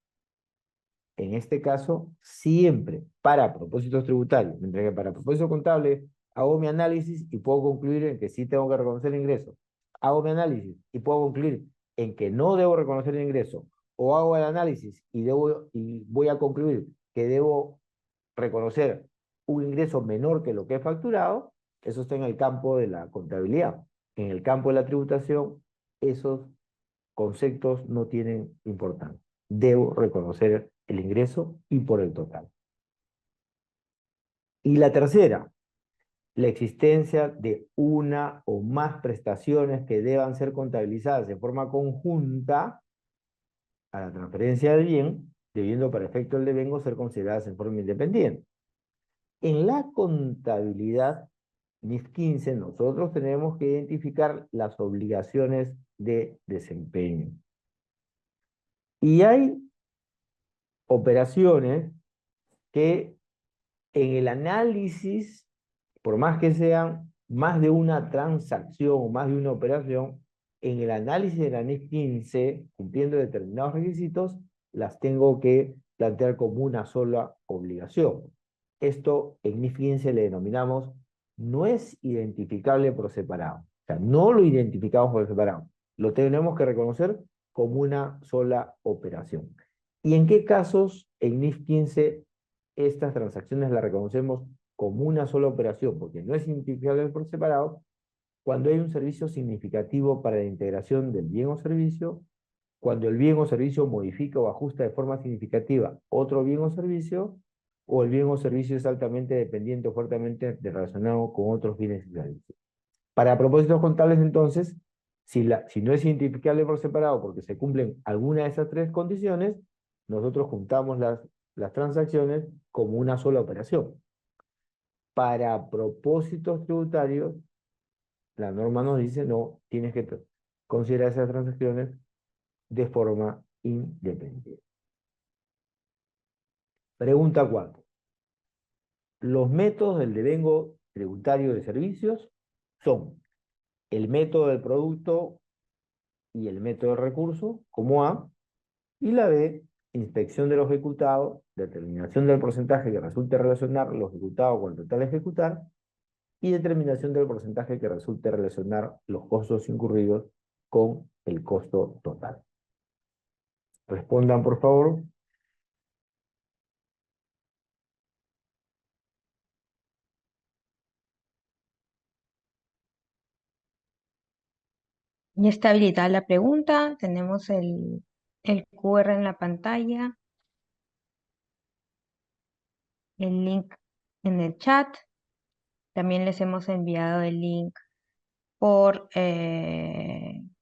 S2: En este caso, siempre para propósitos tributarios, mientras que para propósitos contables hago mi análisis y puedo concluir en que sí tengo que reconocer el ingreso. Hago mi análisis y puedo concluir en que no debo reconocer el ingreso. O hago el análisis y voy a concluir que debo reconocer un ingreso menor que lo que he facturado. Eso está en el campo de la contabilidad. En el campo de la tributación, esos conceptos no tienen importancia. Debo reconocer el ingreso y por el total. Y la tercera, la existencia de una o más prestaciones que deban ser contabilizadas de forma conjunta a la transferencia del bien, debiendo para efecto del devengo ser consideradas en forma independiente. En la contabilidad NIF 15, nosotros tenemos que identificar las obligaciones de desempeño. Y hay operaciones que en el análisis, por más que sean más de una transacción o más de una operación, en el análisis de la NIF 15, cumpliendo determinados requisitos, las tengo que plantear como una sola obligación. Esto en NIF 15 le denominamos no es identificable por separado. O sea, no lo identificamos por separado. Lo tenemos que reconocer como una sola operación. ¿Y en qué casos en NIF 15 estas transacciones las reconocemos como una sola operación? Porque no es identificable por separado cuando hay un servicio significativo para la integración del bien o servicio, cuando el bien o servicio modifica o ajusta de forma significativa otro bien o servicio, o el bien o servicio es altamente dependiente o fuertemente relacionado con otros bienes y servicios. Para propósitos contables, entonces, si no es identificable por separado porque se cumplen alguna de esas tres condiciones, nosotros juntamos las transacciones como una sola operación. Para propósitos tributarios, la norma nos dice, no, tienes que considerar esas transacciones de forma independiente. Pregunta 4. Los métodos del devengo tributario de servicios son el método del producto y el método del recurso, como A, y la B, inspección de lo ejecutado, determinación del porcentaje que resulte relacionar lo ejecutado con el total a ejecutar, y determinación del porcentaje que resulte relacionar los costos incurridos con el costo total. Respondan, por favor.
S1: Ya está habilitada la pregunta, tenemos el QR en la pantalla, el link en el chat, también les hemos enviado el link por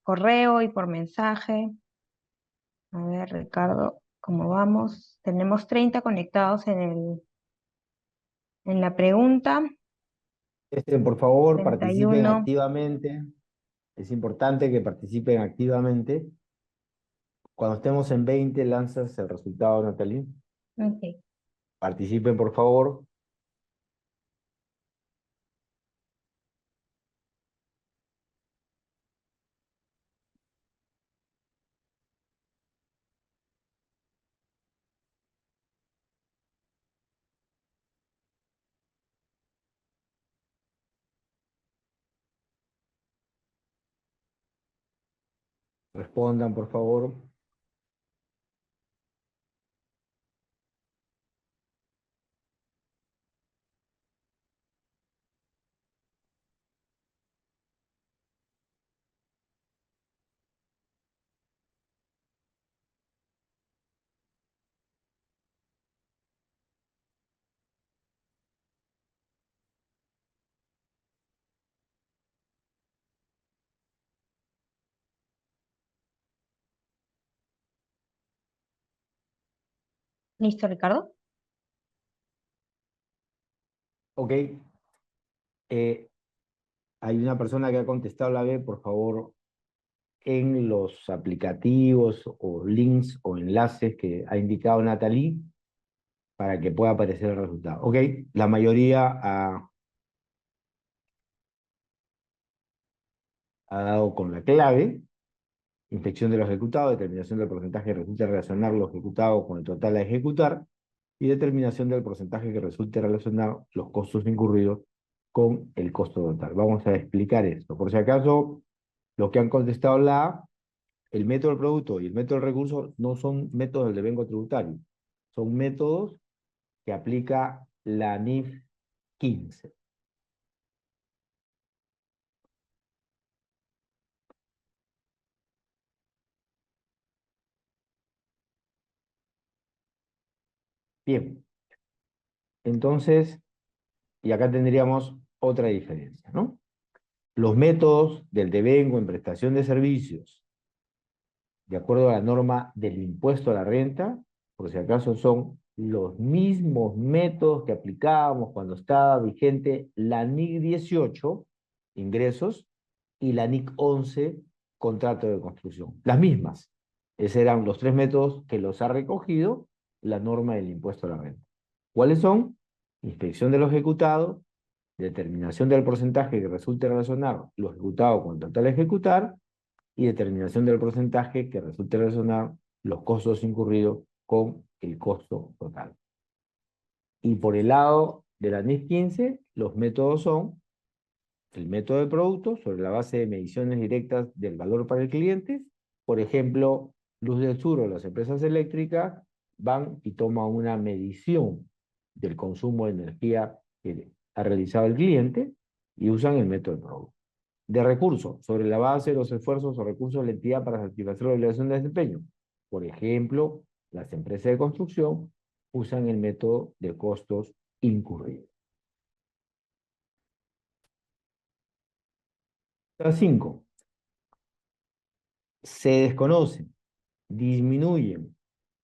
S1: correo y por mensaje. A ver, Ricardo, ¿cómo vamos? Tenemos 30 conectados en la pregunta,
S2: Por favor, participen
S1: 31.
S2: activamente. Es importante que participen activamente. Cuando estemos en 20, lanzas el resultado, Natalie.
S1: Ok.
S2: Participen, por favor. Respondan, por favor.
S1: ¿Listo, Ricardo?
S2: Ok. Eh, hay una persona que ha contestado la B, por favor, en los aplicativos o links o enlaces que ha indicado Natalie para que pueda aparecer el resultado. Ok, la mayoría ha dado con la clave, inspección de lo ejecutado, determinación del porcentaje que resulte relacionar lo ejecutado con el total a ejecutar, y determinación del porcentaje que resulte relacionar los costos incurridos con el costo total. Vamos a explicar esto. Por si acaso, los que han contestado la A, el método del producto y el método del recurso no son métodos del devengo tributario, son métodos que aplica la NIF 15. Bien, entonces, y acá tendríamos otra diferencia, ¿no? Los métodos del devengo en prestación de servicios, de acuerdo a la norma del impuesto a la renta, por si acaso son los mismos métodos que aplicábamos cuando estaba vigente la NIC 18, ingresos, y la NIC 11, contrato de construcción. Las mismas. Esos eran los tres métodos que los ha recogido la norma del impuesto a la renta. ¿Cuáles son? Inspección de lo ejecutado, determinación del porcentaje que resulte relacionar lo ejecutado con el total a ejecutar, y determinación del porcentaje que resulte relacionar los costos incurridos con el costo total. Y por el lado de la NIF 15, los métodos son el método de producto sobre la base de mediciones directas del valor para el cliente. Por ejemplo, Luz del Sur o las empresas eléctricas van y toman una medición del consumo de energía que ha realizado el cliente y usan el método de producto. De recursos, sobre la base de los esfuerzos o recursos de la entidad para satisfacer la obligación de desempeño. Por ejemplo, las empresas de construcción usan el método de costos incurridos. 5. Se desconocen, disminuyen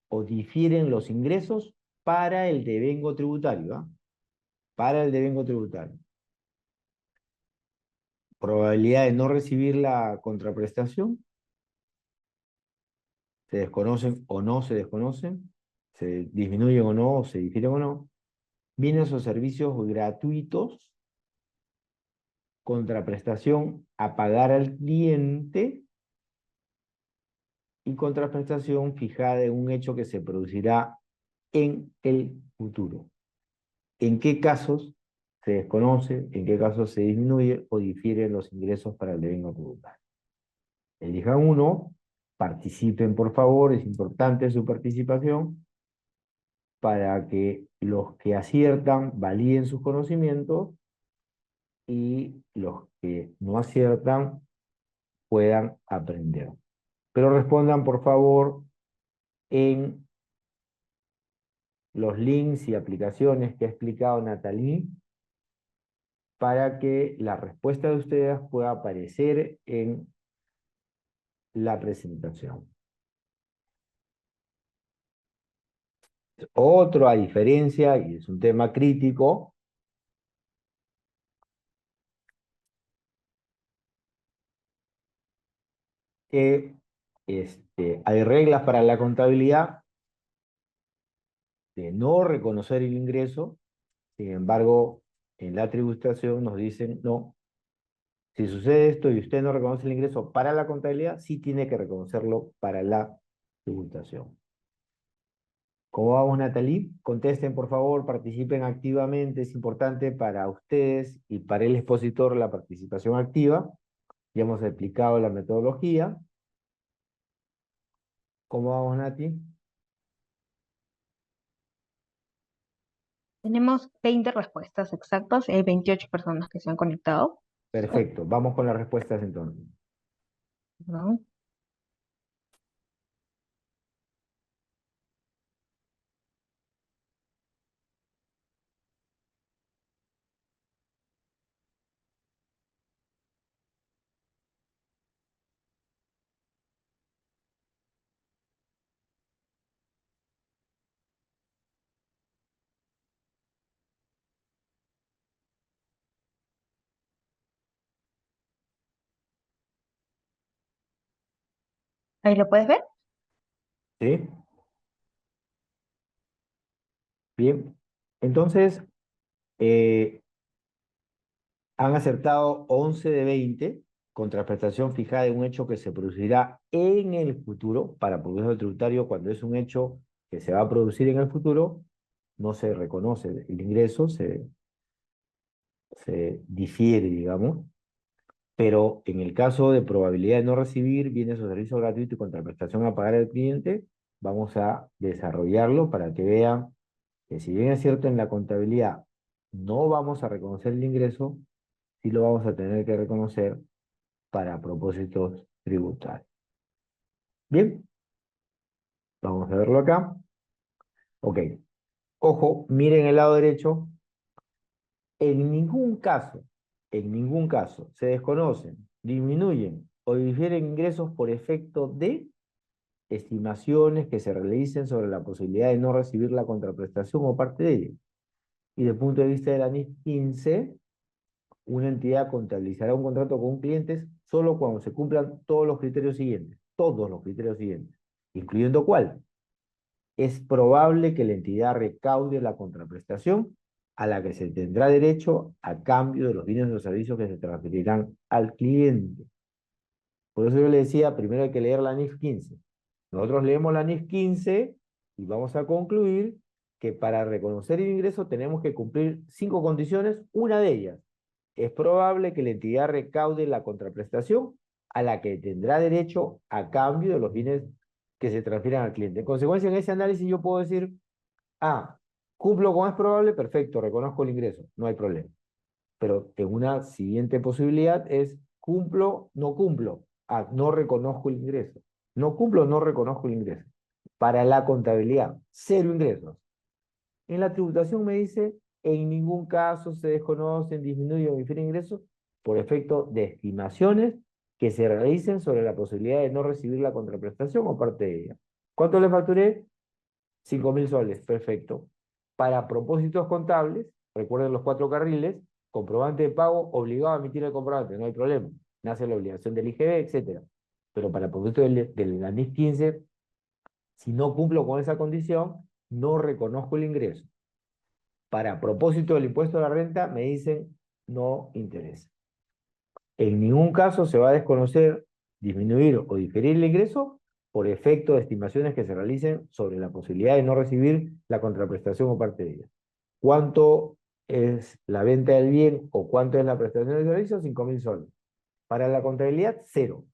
S2: o difieren los ingresos para el devengo tributario. ¿Ah? Para el devengo tributario. Probabilidad de no recibir la contraprestación. Se desconocen o no se desconocen. Se disminuyen o no, o se difieren o no. Bienes o servicios gratuitos, contraprestación a pagar al cliente y contraprestación fijada en un hecho que se producirá en el futuro. ¿En qué casos se desconoce, en qué casos se disminuye o difieren los ingresos para el devengo tributario? Elijan uno, participen por favor, es importante su participación para que los que aciertan validen sus conocimientos y los que no aciertan puedan aprender. Pero respondan, por favor, en los links y aplicaciones que ha explicado Natalie para que la respuesta de ustedes pueda aparecer en la presentación. Otra diferencia, y es un tema crítico, que hay reglas para la contabilidad de no reconocer el ingreso. Sin embargo, en la tributación nos dicen, no, si sucede esto y usted no reconoce el ingreso para la contabilidad, sí tiene que reconocerlo para la tributación. ¿Cómo vamos, Natalie? Contesten, por favor, participen activamente, es importante para ustedes y para el expositor la participación activa. Ya hemos explicado la metodología. ¿Cómo vamos, Nati?
S1: Tenemos 20 respuestas exactas y hay 28 personas que se han conectado.
S2: Perfecto, vamos con las respuestas entonces.
S1: ¿No? ¿Ahí lo puedes ver?
S2: ¿Sí? Bien. Entonces, han acertado 11 de 20. contraprestación fijada en un hecho que se producirá en el futuro, para proceso tributario, cuando es un hecho que se va a producir en el futuro, no se reconoce el ingreso, se difiere, digamos, pero en el caso de probabilidad de no recibir bienes o servicios gratuitos y contraprestación a pagar al cliente, vamos a desarrollarlo para que vean que si bien es cierto en la contabilidad no vamos a reconocer el ingreso, sí lo vamos a tener que reconocer para propósitos tributarios. Bien, vamos a verlo acá. Ok, ojo, miren el lado derecho. En ningún caso se desconocen, disminuyen o difieren ingresos por efecto de estimaciones que se realicen sobre la posibilidad de no recibir la contraprestación o parte de ella. Y desde el punto de vista de la NIF 15, una entidad contabilizará un contrato con un cliente solo cuando se cumplan todos los criterios siguientes, incluyendo cuál. Es probable que la entidad recaude la contraprestación a la que se tendrá derecho a cambio de los bienes o servicios que se transferirán al cliente. Por eso yo le decía, primero hay que leer la NIF 15. Nosotros leemos la NIF 15 y vamos a concluir que para reconocer el ingreso tenemos que cumplir 5 condiciones. Una de ellas, es probable que la entidad recaude la contraprestación a la que tendrá derecho a cambio de los bienes que se transfieran al cliente. En consecuencia, en ese análisis yo puedo decir, ah, cumplo con es probable, perfecto, reconozco el ingreso, no hay problema. Pero en una siguiente posibilidad es cumplo, no cumplo. Ah, no reconozco el ingreso. No cumplo, no reconozco el ingreso. Para la contabilidad, cero ingresos. En la tributación me dice, en ningún caso se desconocen, disminuyen o difieren ingresos por efecto de estimaciones que se realicen sobre la posibilidad de no recibir la contraprestación o parte de ella. ¿Cuánto le facturé? 5.000 soles, perfecto. Para propósitos contables, recuerden los 4 carriles, comprobante de pago, obligado a emitir el comprobante, no hay problema. Nace la obligación del IGB, etcétera. Pero para propósito del NIF 15, si no cumplo con esa condición, no reconozco el ingreso. Para propósito del impuesto a la renta, me dicen no interesa. En ningún caso se va a desconocer, disminuir o diferir el ingreso por efecto de estimaciones que se realicen sobre la posibilidad de no recibir la contraprestación o parte de ella. ¿Cuánto es la venta del bien o cuánto es la prestación del servicio? 5.000 soles. Para la contabilidad, cero.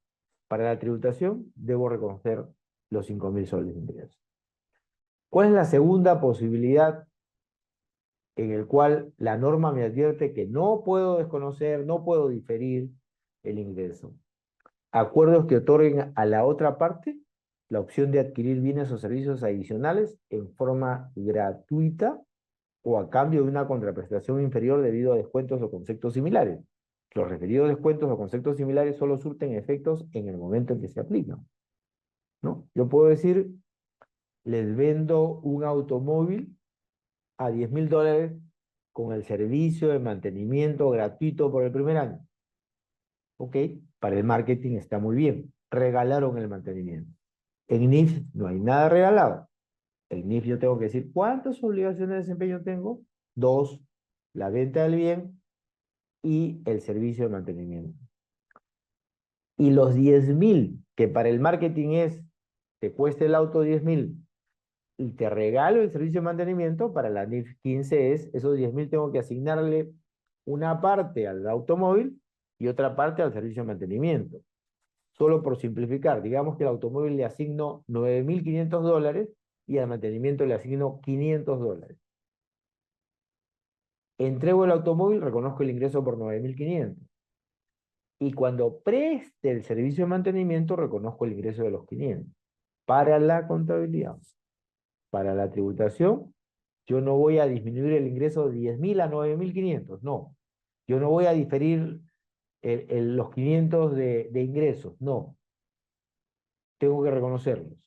S2: Para la tributación, debo reconocer los 5.000 soles de ingreso. ¿Cuál es la segunda posibilidad en el cual la norma me advierte que no puedo desconocer, no pudo diferir el ingreso? Acuerdos que otorguen a la otra parte la opción de adquirir bienes o servicios adicionales en forma gratuita o a cambio de una contraprestación inferior debido a descuentos o conceptos similares. Los referidos descuentos o conceptos similares solo surten efectos en el momento en que se aplican, ¿no? Yo puedo decir, les vendo un automóvil a 10.000 dólares con el servicio de mantenimiento gratuito por el primer año. Ok, para el marketing está muy bien. Regalaron el mantenimiento. En NIF no hay nada regalado. En NIF yo tengo que decir, ¿cuántas obligaciones de desempeño tengo? 2, la venta del bien y el servicio de mantenimiento. Y los 10.000, que para el marketing es, te cuesta el auto 10.000 y te regalo el servicio de mantenimiento, para la NIF 15 es, esos 10.000 tengo que asignarle una parte al automóvil y otra parte al servicio de mantenimiento. Solo por simplificar, digamos que al automóvil le asigno 9.500 dólares y al mantenimiento le asigno 500 dólares. Entrego el automóvil, reconozco el ingreso por 9.500. Y cuando preste el servicio de mantenimiento, reconozco el ingreso de los 500. Para la contabilidad. Para la tributación, yo no voy a disminuir el ingreso de 10.000 a 9.500, no. Yo no voy a diferir los 500 de ingresos, no. Tengo que reconocerlos.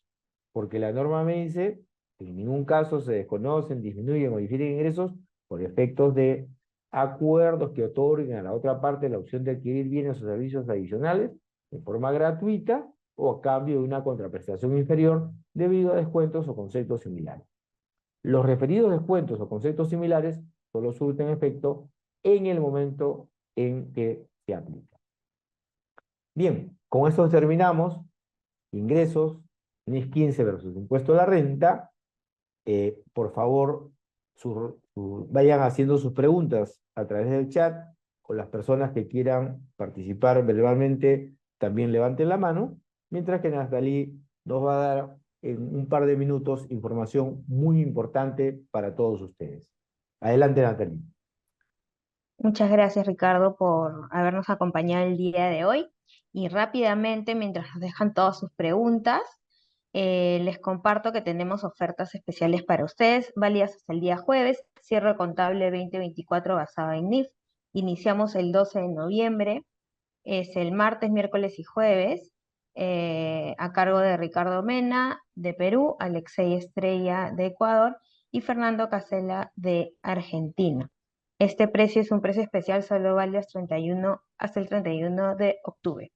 S2: Porque la norma me dice que en ningún caso se desconocen, disminuyen o difieren ingresos por efectos de acuerdos que otorguen a la otra parte la opción de adquirir bienes o servicios adicionales de forma gratuita o a cambio de una contraprestación inferior debido a descuentos o conceptos similares. Los referidos descuentos o conceptos similares solo surten efecto en el momento en que se aplica. Bien, con esto terminamos. Ingresos, NIS 15 versus impuesto a la renta. Por favor, vayan haciendo sus preguntas a través del chat, o las personas que quieran participar verbalmente también levanten la mano, mientras que Natalie nos va a dar en un par de minutos información muy importante para todos ustedes. Adelante, Natalie.
S1: Muchas gracias, Ricardo, por habernos acompañado el día de hoy. Y rápidamente, mientras nos dejan todas sus preguntas, les comparto que tenemos ofertas especiales para ustedes, válidas hasta el día jueves, cierre contable 2024 basado en NIF. Iniciamos el 12 de noviembre, es el martes, miércoles y jueves, a cargo de Ricardo Mena, de Perú, Alexei Estrella, de Ecuador, y Fernando Casella, de Argentina. Este precio es un precio especial, solo vale hasta el 31 de octubre.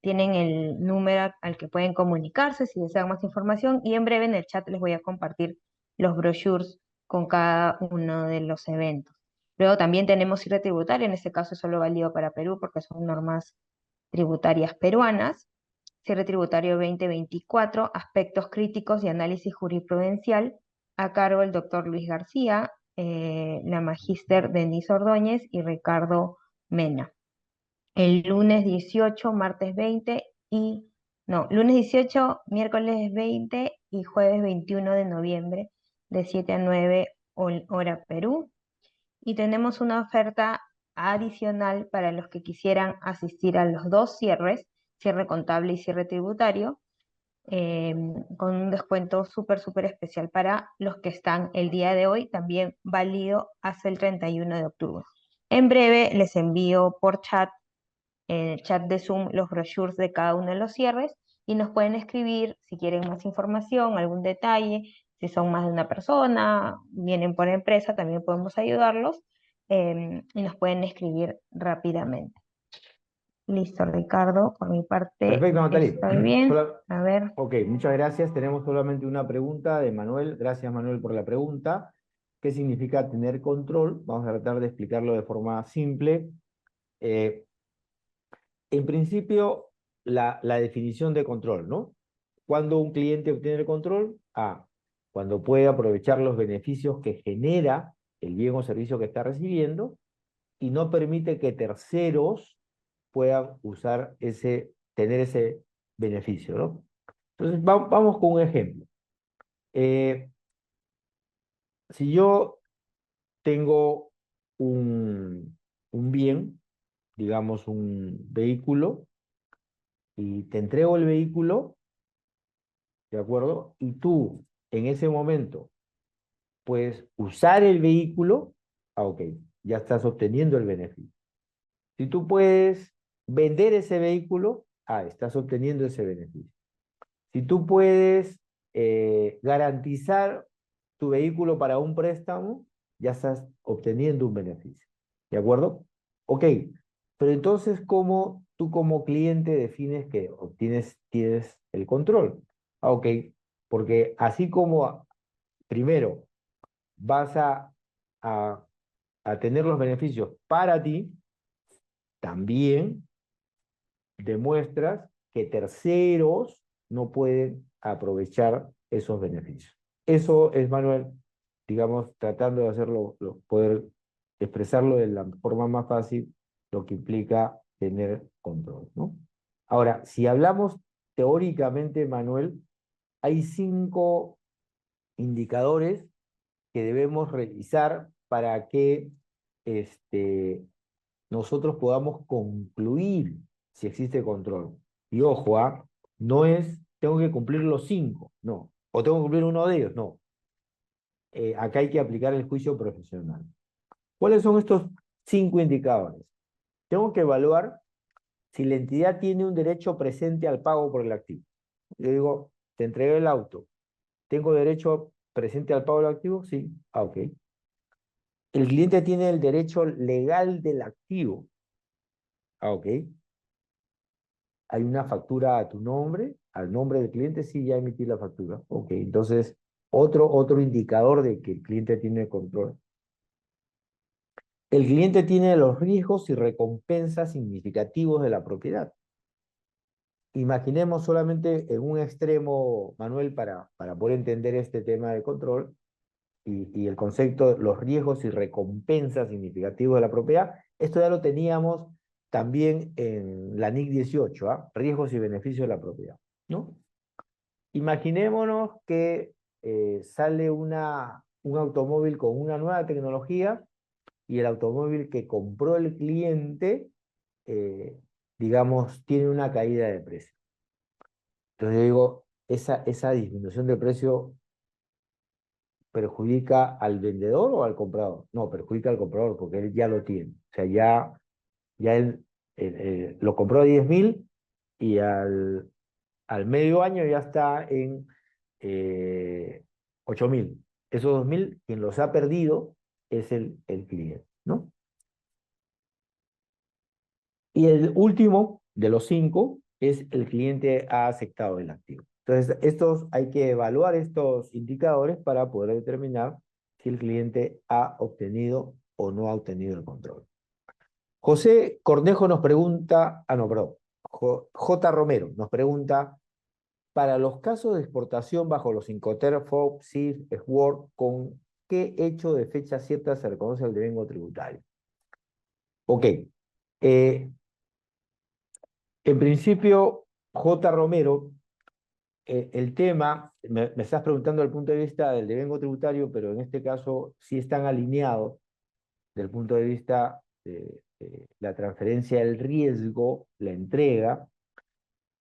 S1: Tienen el número al que pueden comunicarse si desean más información, y en breve en el chat les voy a compartir los brochures con cada uno de los eventos. Luego también tenemos cierre tributario, en este caso es solo válido para Perú porque son normas tributarias peruanas. Cierre tributario 2024, aspectos críticos y análisis jurisprudencial, a cargo del doctor Luis García, la magíster Denise Ordóñez y Ricardo Mena. El lunes 18, martes 20 lunes 18, miércoles 20 y jueves 21 de noviembre, de 7 a 9 hora Perú. Y tenemos una oferta adicional para los que quisieran asistir a los dos cierres, cierre contable y cierre tributario, eh, con un descuento súper especial para los que están el día de hoy, también válido hasta el 31 de octubre. En breve les envío por chat, en el chat de Zoom, los brochures de cada uno de los cierres, y nos pueden escribir si quieren más información, algún detalle, si son más de una persona, vienen por empresa, también podemos ayudarlos, y nos pueden escribir rápidamente. Listo, Ricardo, por mi parte
S2: Perfecto, Natalie.
S1: estoy bien. A ver.
S2: Ok, muchas gracias. Tenemos solamente una pregunta de Manuel. Gracias, Manuel, por la pregunta. ¿Qué significa tener control? Vamos a tratar de explicarlo de forma simple. Eh, en principio, la definición de control, ¿no? ¿Cuándo un cliente obtiene el control? Cuando puede aprovechar los beneficios que genera el bien o servicio que está recibiendo y no permite que terceros puedan tener ese beneficio, ¿no? Entonces, vamos con un ejemplo. Eh, si yo tengo un bien, digamos un vehículo, y te entrego el vehículo, ¿de acuerdo? Y tú, en ese momento, puedes usar el vehículo, ok, ya estás obteniendo el beneficio. Si tú puedes vender ese vehículo, estás obteniendo ese beneficio. Si tú puedes garantizar tu vehículo para un préstamo, ya estás obteniendo un beneficio. ¿De acuerdo? Ok, pero entonces, ¿cómo tú como cliente defines que tienes el control? Ok, porque así como primero vas a, a tener los beneficios para ti, también demuestras que terceros no pueden aprovechar esos beneficios. Eso es, Manuel, digamos, tratando de hacerlo, poder expresarlo de la forma más fácil, lo que implica tener control, ¿no? Ahora, si hablamos teóricamente, Manuel, hay 5 indicadores que debemos revisar para que nosotros podamos concluir si existe control. Y ojo, no es, tengo que cumplir los 5, no. O tengo que cumplir uno de ellos, no. Acá hay que aplicar el juicio profesional. ¿Cuáles son estos 5 indicadores? Tengo que evaluar si la entidad tiene un derecho presente al pago por el activo. Yo digo, te entregué el auto. ¿Tengo derecho presente al pago del activo? Sí. Ok. El cliente tiene el derecho legal del activo. Ok. Hay una factura a tu nombre, al nombre del cliente, sí, ya emití la factura. Ok, entonces, otro indicador de que el cliente tiene control. El cliente tiene los riesgos y recompensas significativos de la propiedad. Imaginemos solamente en un extremo, Manuel, para poder entender este tema de control y el concepto, los riesgos y recompensas significativos de la propiedad. Esto ya lo teníamos también en la NIC 18, ¿ah? Riesgos y beneficios de la propiedad, ¿no? Imaginémonos que sale un automóvil con una nueva tecnología y el automóvil que compró el cliente, eh, digamos, tiene una caída de precio. Entonces yo digo, esa disminución de precio perjudica al vendedor o al comprador. No, perjudica al comprador porque él ya lo tiene. O sea, ya él lo compró a 10.000 y al medio año ya está en 8.000. Esos 2.000, quien los ha perdido es el cliente, ¿no? Y el último de los 5 es el cliente ha aceptado el activo. Entonces, hay que evaluar estos indicadores para poder determinar si el cliente ha obtenido o no ha obtenido el control. José Cornejo nos pregunta, no, perdón, J. Romero nos pregunta, para los casos de exportación bajo los Incoterm, FOB, CIF, SWORD, ¿con qué hecho de fecha cierta se reconoce el devengo tributario? Ok. En principio, J. Romero, el tema, me estás preguntando desde el punto de vista del devengo tributario, pero en este caso sí están alineados desde el punto de vista de la transferencia del riesgo, la entrega.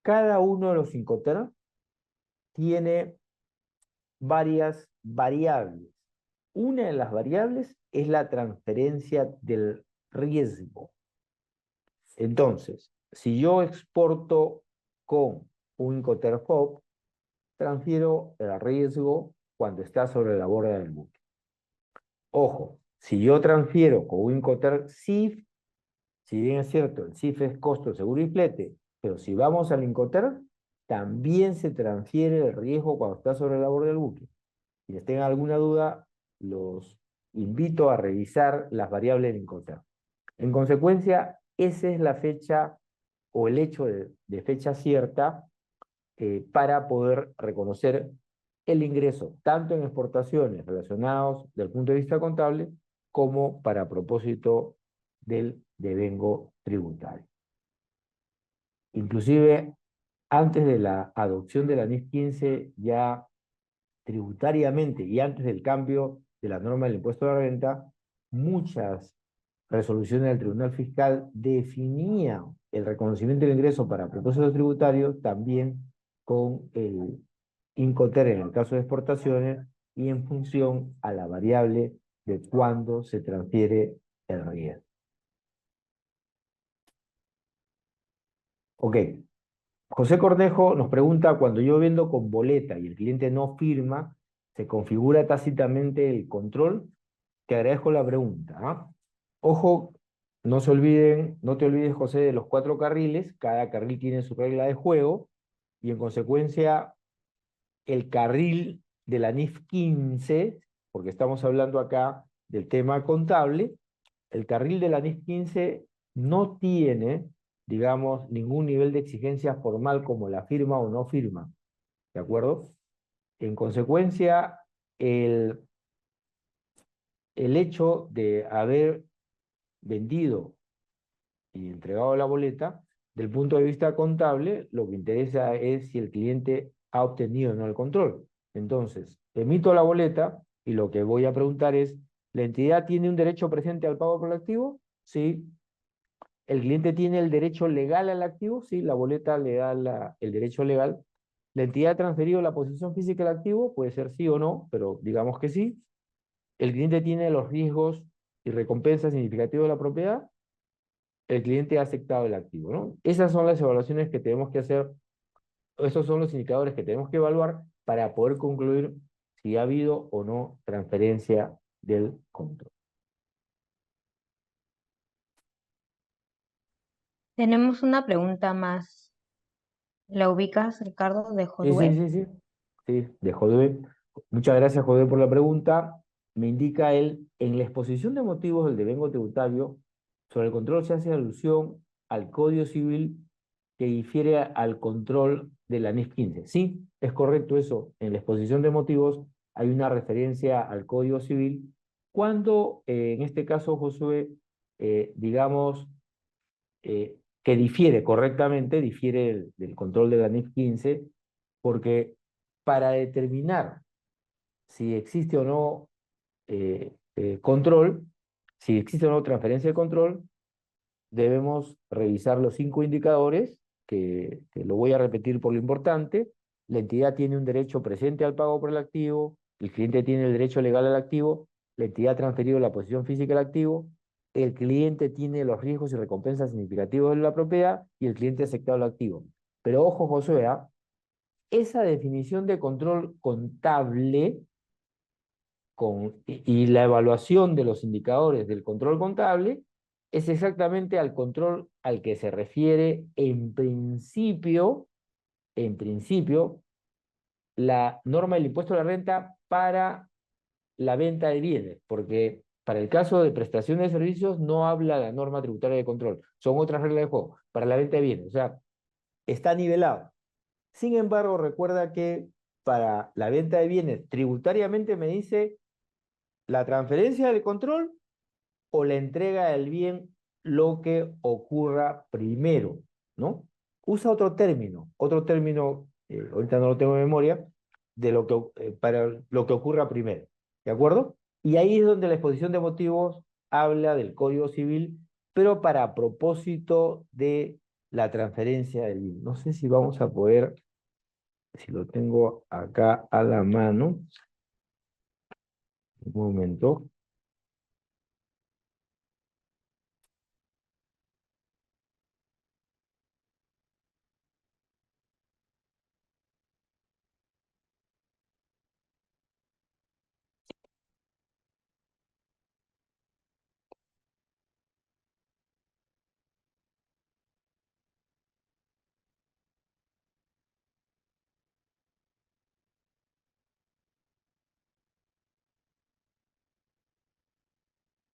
S2: Cada uno de los Incoterm tiene varias variables. Una de las variables es la transferencia del riesgo. Entonces, si yo exporto con un Incoterm FOB, transfiero el riesgo cuando está sobre la borda del buque. Ojo, si yo transfiero con un Incoterm CIF, si bien es cierto, el CIF es costo, seguro y flete, pero si vamos al Incoterm, también se transfiere el riesgo cuando está sobre la borda del buque. Si les tengan alguna duda, los invito a revisar las variables del Incoterm. En consecuencia, esa es la fecha o el hecho de fecha cierta para poder reconocer el ingreso, tanto en exportaciones relacionados desde el punto de vista contable, como para propósito del devengo tributario. Inclusive, antes de la adopción de la NIF 15, ya tributariamente y antes del cambio de la norma del impuesto a la renta, muchas resoluciones del Tribunal Fiscal definían el reconocimiento del ingreso para propósitos tributarios también con el Incoterm en el caso de exportaciones y en función a la variable de cuándo se transfiere el riesgo. Ok. José Cornejo nos pregunta, cuando yo vendo con boleta y el cliente no firma, ¿se configura tácitamente el control? Te agradezco la pregunta, ¿ah? Ojo, no se olviden, no te olvides, José, de los 4 carriles. Cada carril tiene su regla de juego y en consecuencia el carril de la NIF 15, porque estamos hablando acá del tema contable, el carril de la NIF 15 no tiene, digamos, ningún nivel de exigencia formal como la firma o no firma, ¿de acuerdo? En consecuencia, el, el hecho de haber vendido y entregado la boleta, del punto de vista contable, lo que interesa es si el cliente ha obtenido o no el control. Entonces, emito la boleta y lo que voy a preguntar es, ¿la entidad tiene un derecho presente al pago por el activo? Sí. ¿El cliente tiene el derecho legal al activo? Sí, la boleta le da el derecho legal. ¿La entidad ha transferido la posición física del activo? Puede ser sí o no, pero digamos que sí. ¿El cliente tiene los riesgos y recompensas significativos de la propiedad? El cliente ha aceptado el activo, ¿no? Esas son las evaluaciones que tenemos que hacer, esos son los indicadores que tenemos que evaluar para poder concluir si ha habido o no transferencia del control.
S1: Tenemos una pregunta más. ¿La ubicas, Ricardo, de
S2: Sí, sí,
S1: Josué?
S2: sí, sí. Sí, de Josué. Muchas gracias, Josué, por la pregunta. Me indica él, en la exposición de motivos del devengo tributario, sobre el control se hace alusión al Código Civil que difiere al control de la NIF 15. Sí, es correcto eso. En la exposición de motivos hay una referencia al Código Civil cuando, en este caso, Josué, digamos, que difiere correctamente, difiere del control de la NIF 15, porque para determinar si existe o no control, si existe o no transferencia de control, debemos revisar los 5 indicadores, que lo voy a repetir por lo importante. La entidad tiene un derecho presente al pago por el activo, el cliente tiene el derecho legal al activo, la entidad ha transferido la posición física al activo, el cliente tiene los riesgos y recompensas significativos de la propiedad y el cliente ha aceptado el activo. Pero ojo, Josué, esa definición de control contable y la evaluación de los indicadores del control contable es exactamente al control al que se refiere en principio, la norma del impuesto a la renta para la venta de bienes, porque para el caso de prestación de servicios no habla la norma tributaria de control, son otras reglas de juego, para la venta de bienes, o sea, está nivelado. Sin embargo, recuerda que para la venta de bienes, tributariamente me dice la transferencia del control o la entrega del bien lo que ocurra primero, ¿no? Usa otro término, ahorita no lo tengo en memoria, de lo que, para lo que ocurra primero, ¿de acuerdo? Y ahí es donde la exposición de motivos habla del Código Civil, pero para propósito de la transferencia del bien. No sé si vamos a poder, si lo tengo acá a la mano, un momento.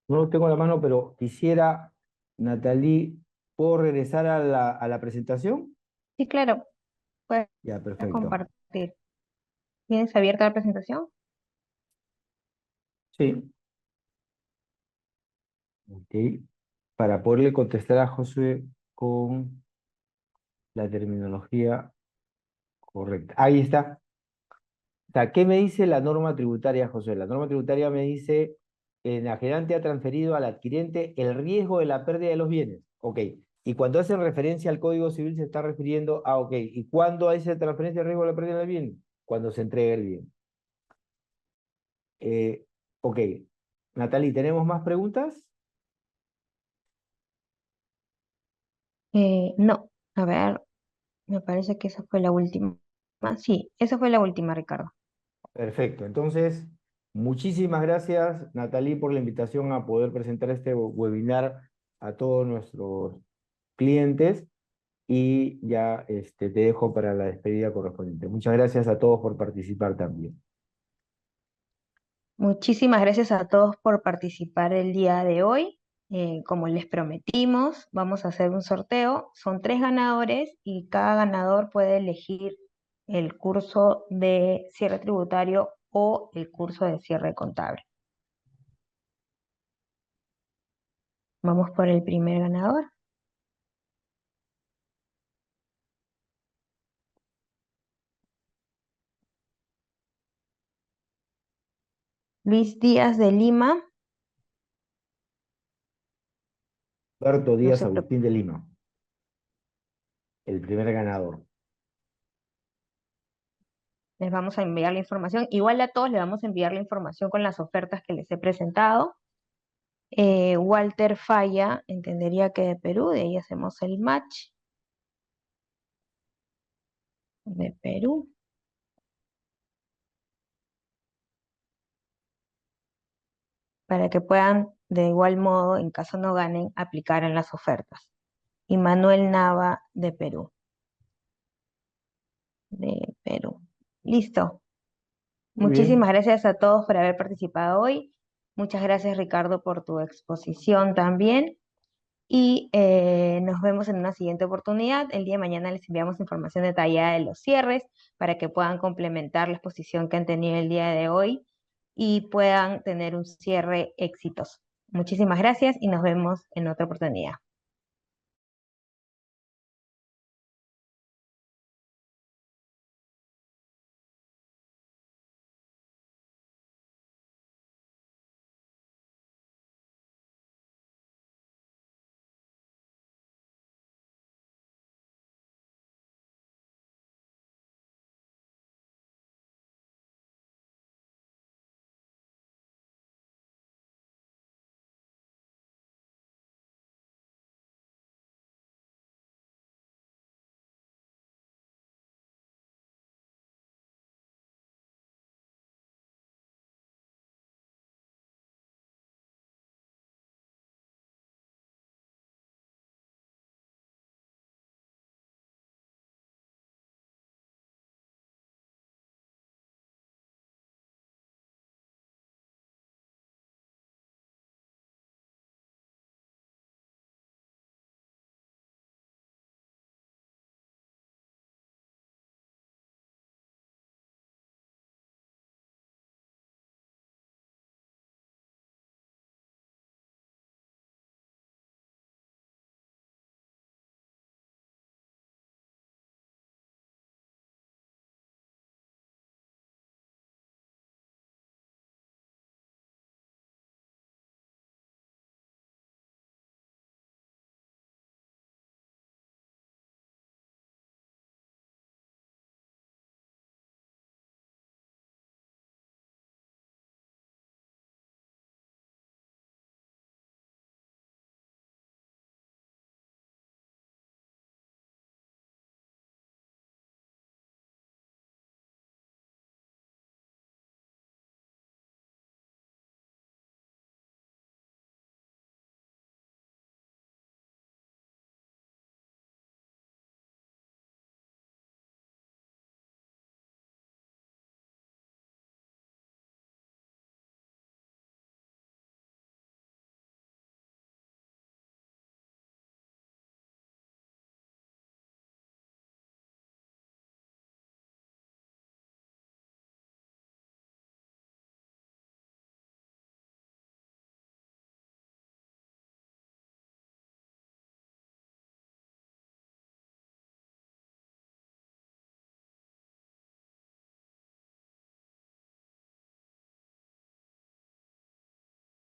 S2: No lo tengo a la mano, pero quisiera, Natalie, ¿puedo regresar a la presentación?
S1: Sí, claro, puedes
S2: Ya, perfecto.
S1: compartir. ¿Tienes abierta la presentación?
S2: Sí. Ok. Para poderle contestar a Josué con la terminología correcta. Ahí está. O sea, ¿qué me dice la norma tributaria, José? La norma tributaria me dice, el enajenante ha transferido al adquirente el riesgo de la pérdida de los bienes. Ok. Y cuando hacen referencia al Código Civil se está refiriendo a, ok, ¿y cuándo hay esa transferencia de riesgo de la pérdida del bien? Cuando se entrega el bien. Eh, ok. Natalie, ¿tenemos más preguntas?
S1: No, a ver, me parece que esa fue la última. Ah, sí, esa fue la última, Ricardo.
S2: Perfecto. Entonces, muchísimas gracias, Natalie, por la invitación a poder presentar este webinar a todos nuestros clientes y ya te dejo para la despedida correspondiente. Muchas gracias a todos por participar también.
S1: Muchísimas gracias a todos por participar el día de hoy. Como les prometimos, vamos a hacer un sorteo. Son 3 ganadores y cada ganador puede elegir el curso de cierre tributario o el curso de cierre contable. Vamos por el primer ganador. Luis Díaz de Lima.
S2: Berto
S1: No
S2: Díaz
S1: se preocupe,
S2: Agustín de Lima, el primer ganador.
S1: les vamos a enviar la información. Igual a todos les vamos a enviar la información con las ofertas que les he presentado. Walter Falla, entendería que de Perú, de ahí hacemos el match de Perú, para que puedan, de igual modo, en caso no ganen, aplicar en las ofertas. Y Manuel Nava de Perú, de Perú. Listo.
S2: Muy
S1: Muchísimas
S2: bien.
S1: gracias a todos por haber participado hoy. Muchas gracias, Ricardo, por tu exposición también. y nos vemos en una siguiente oportunidad. El día de mañana les enviamos información detallada de los cierres para que puedan complementar la exposición que han tenido el día de hoy y puedan tener un cierre exitoso. Muchísimas gracias y nos vemos en otra oportunidad.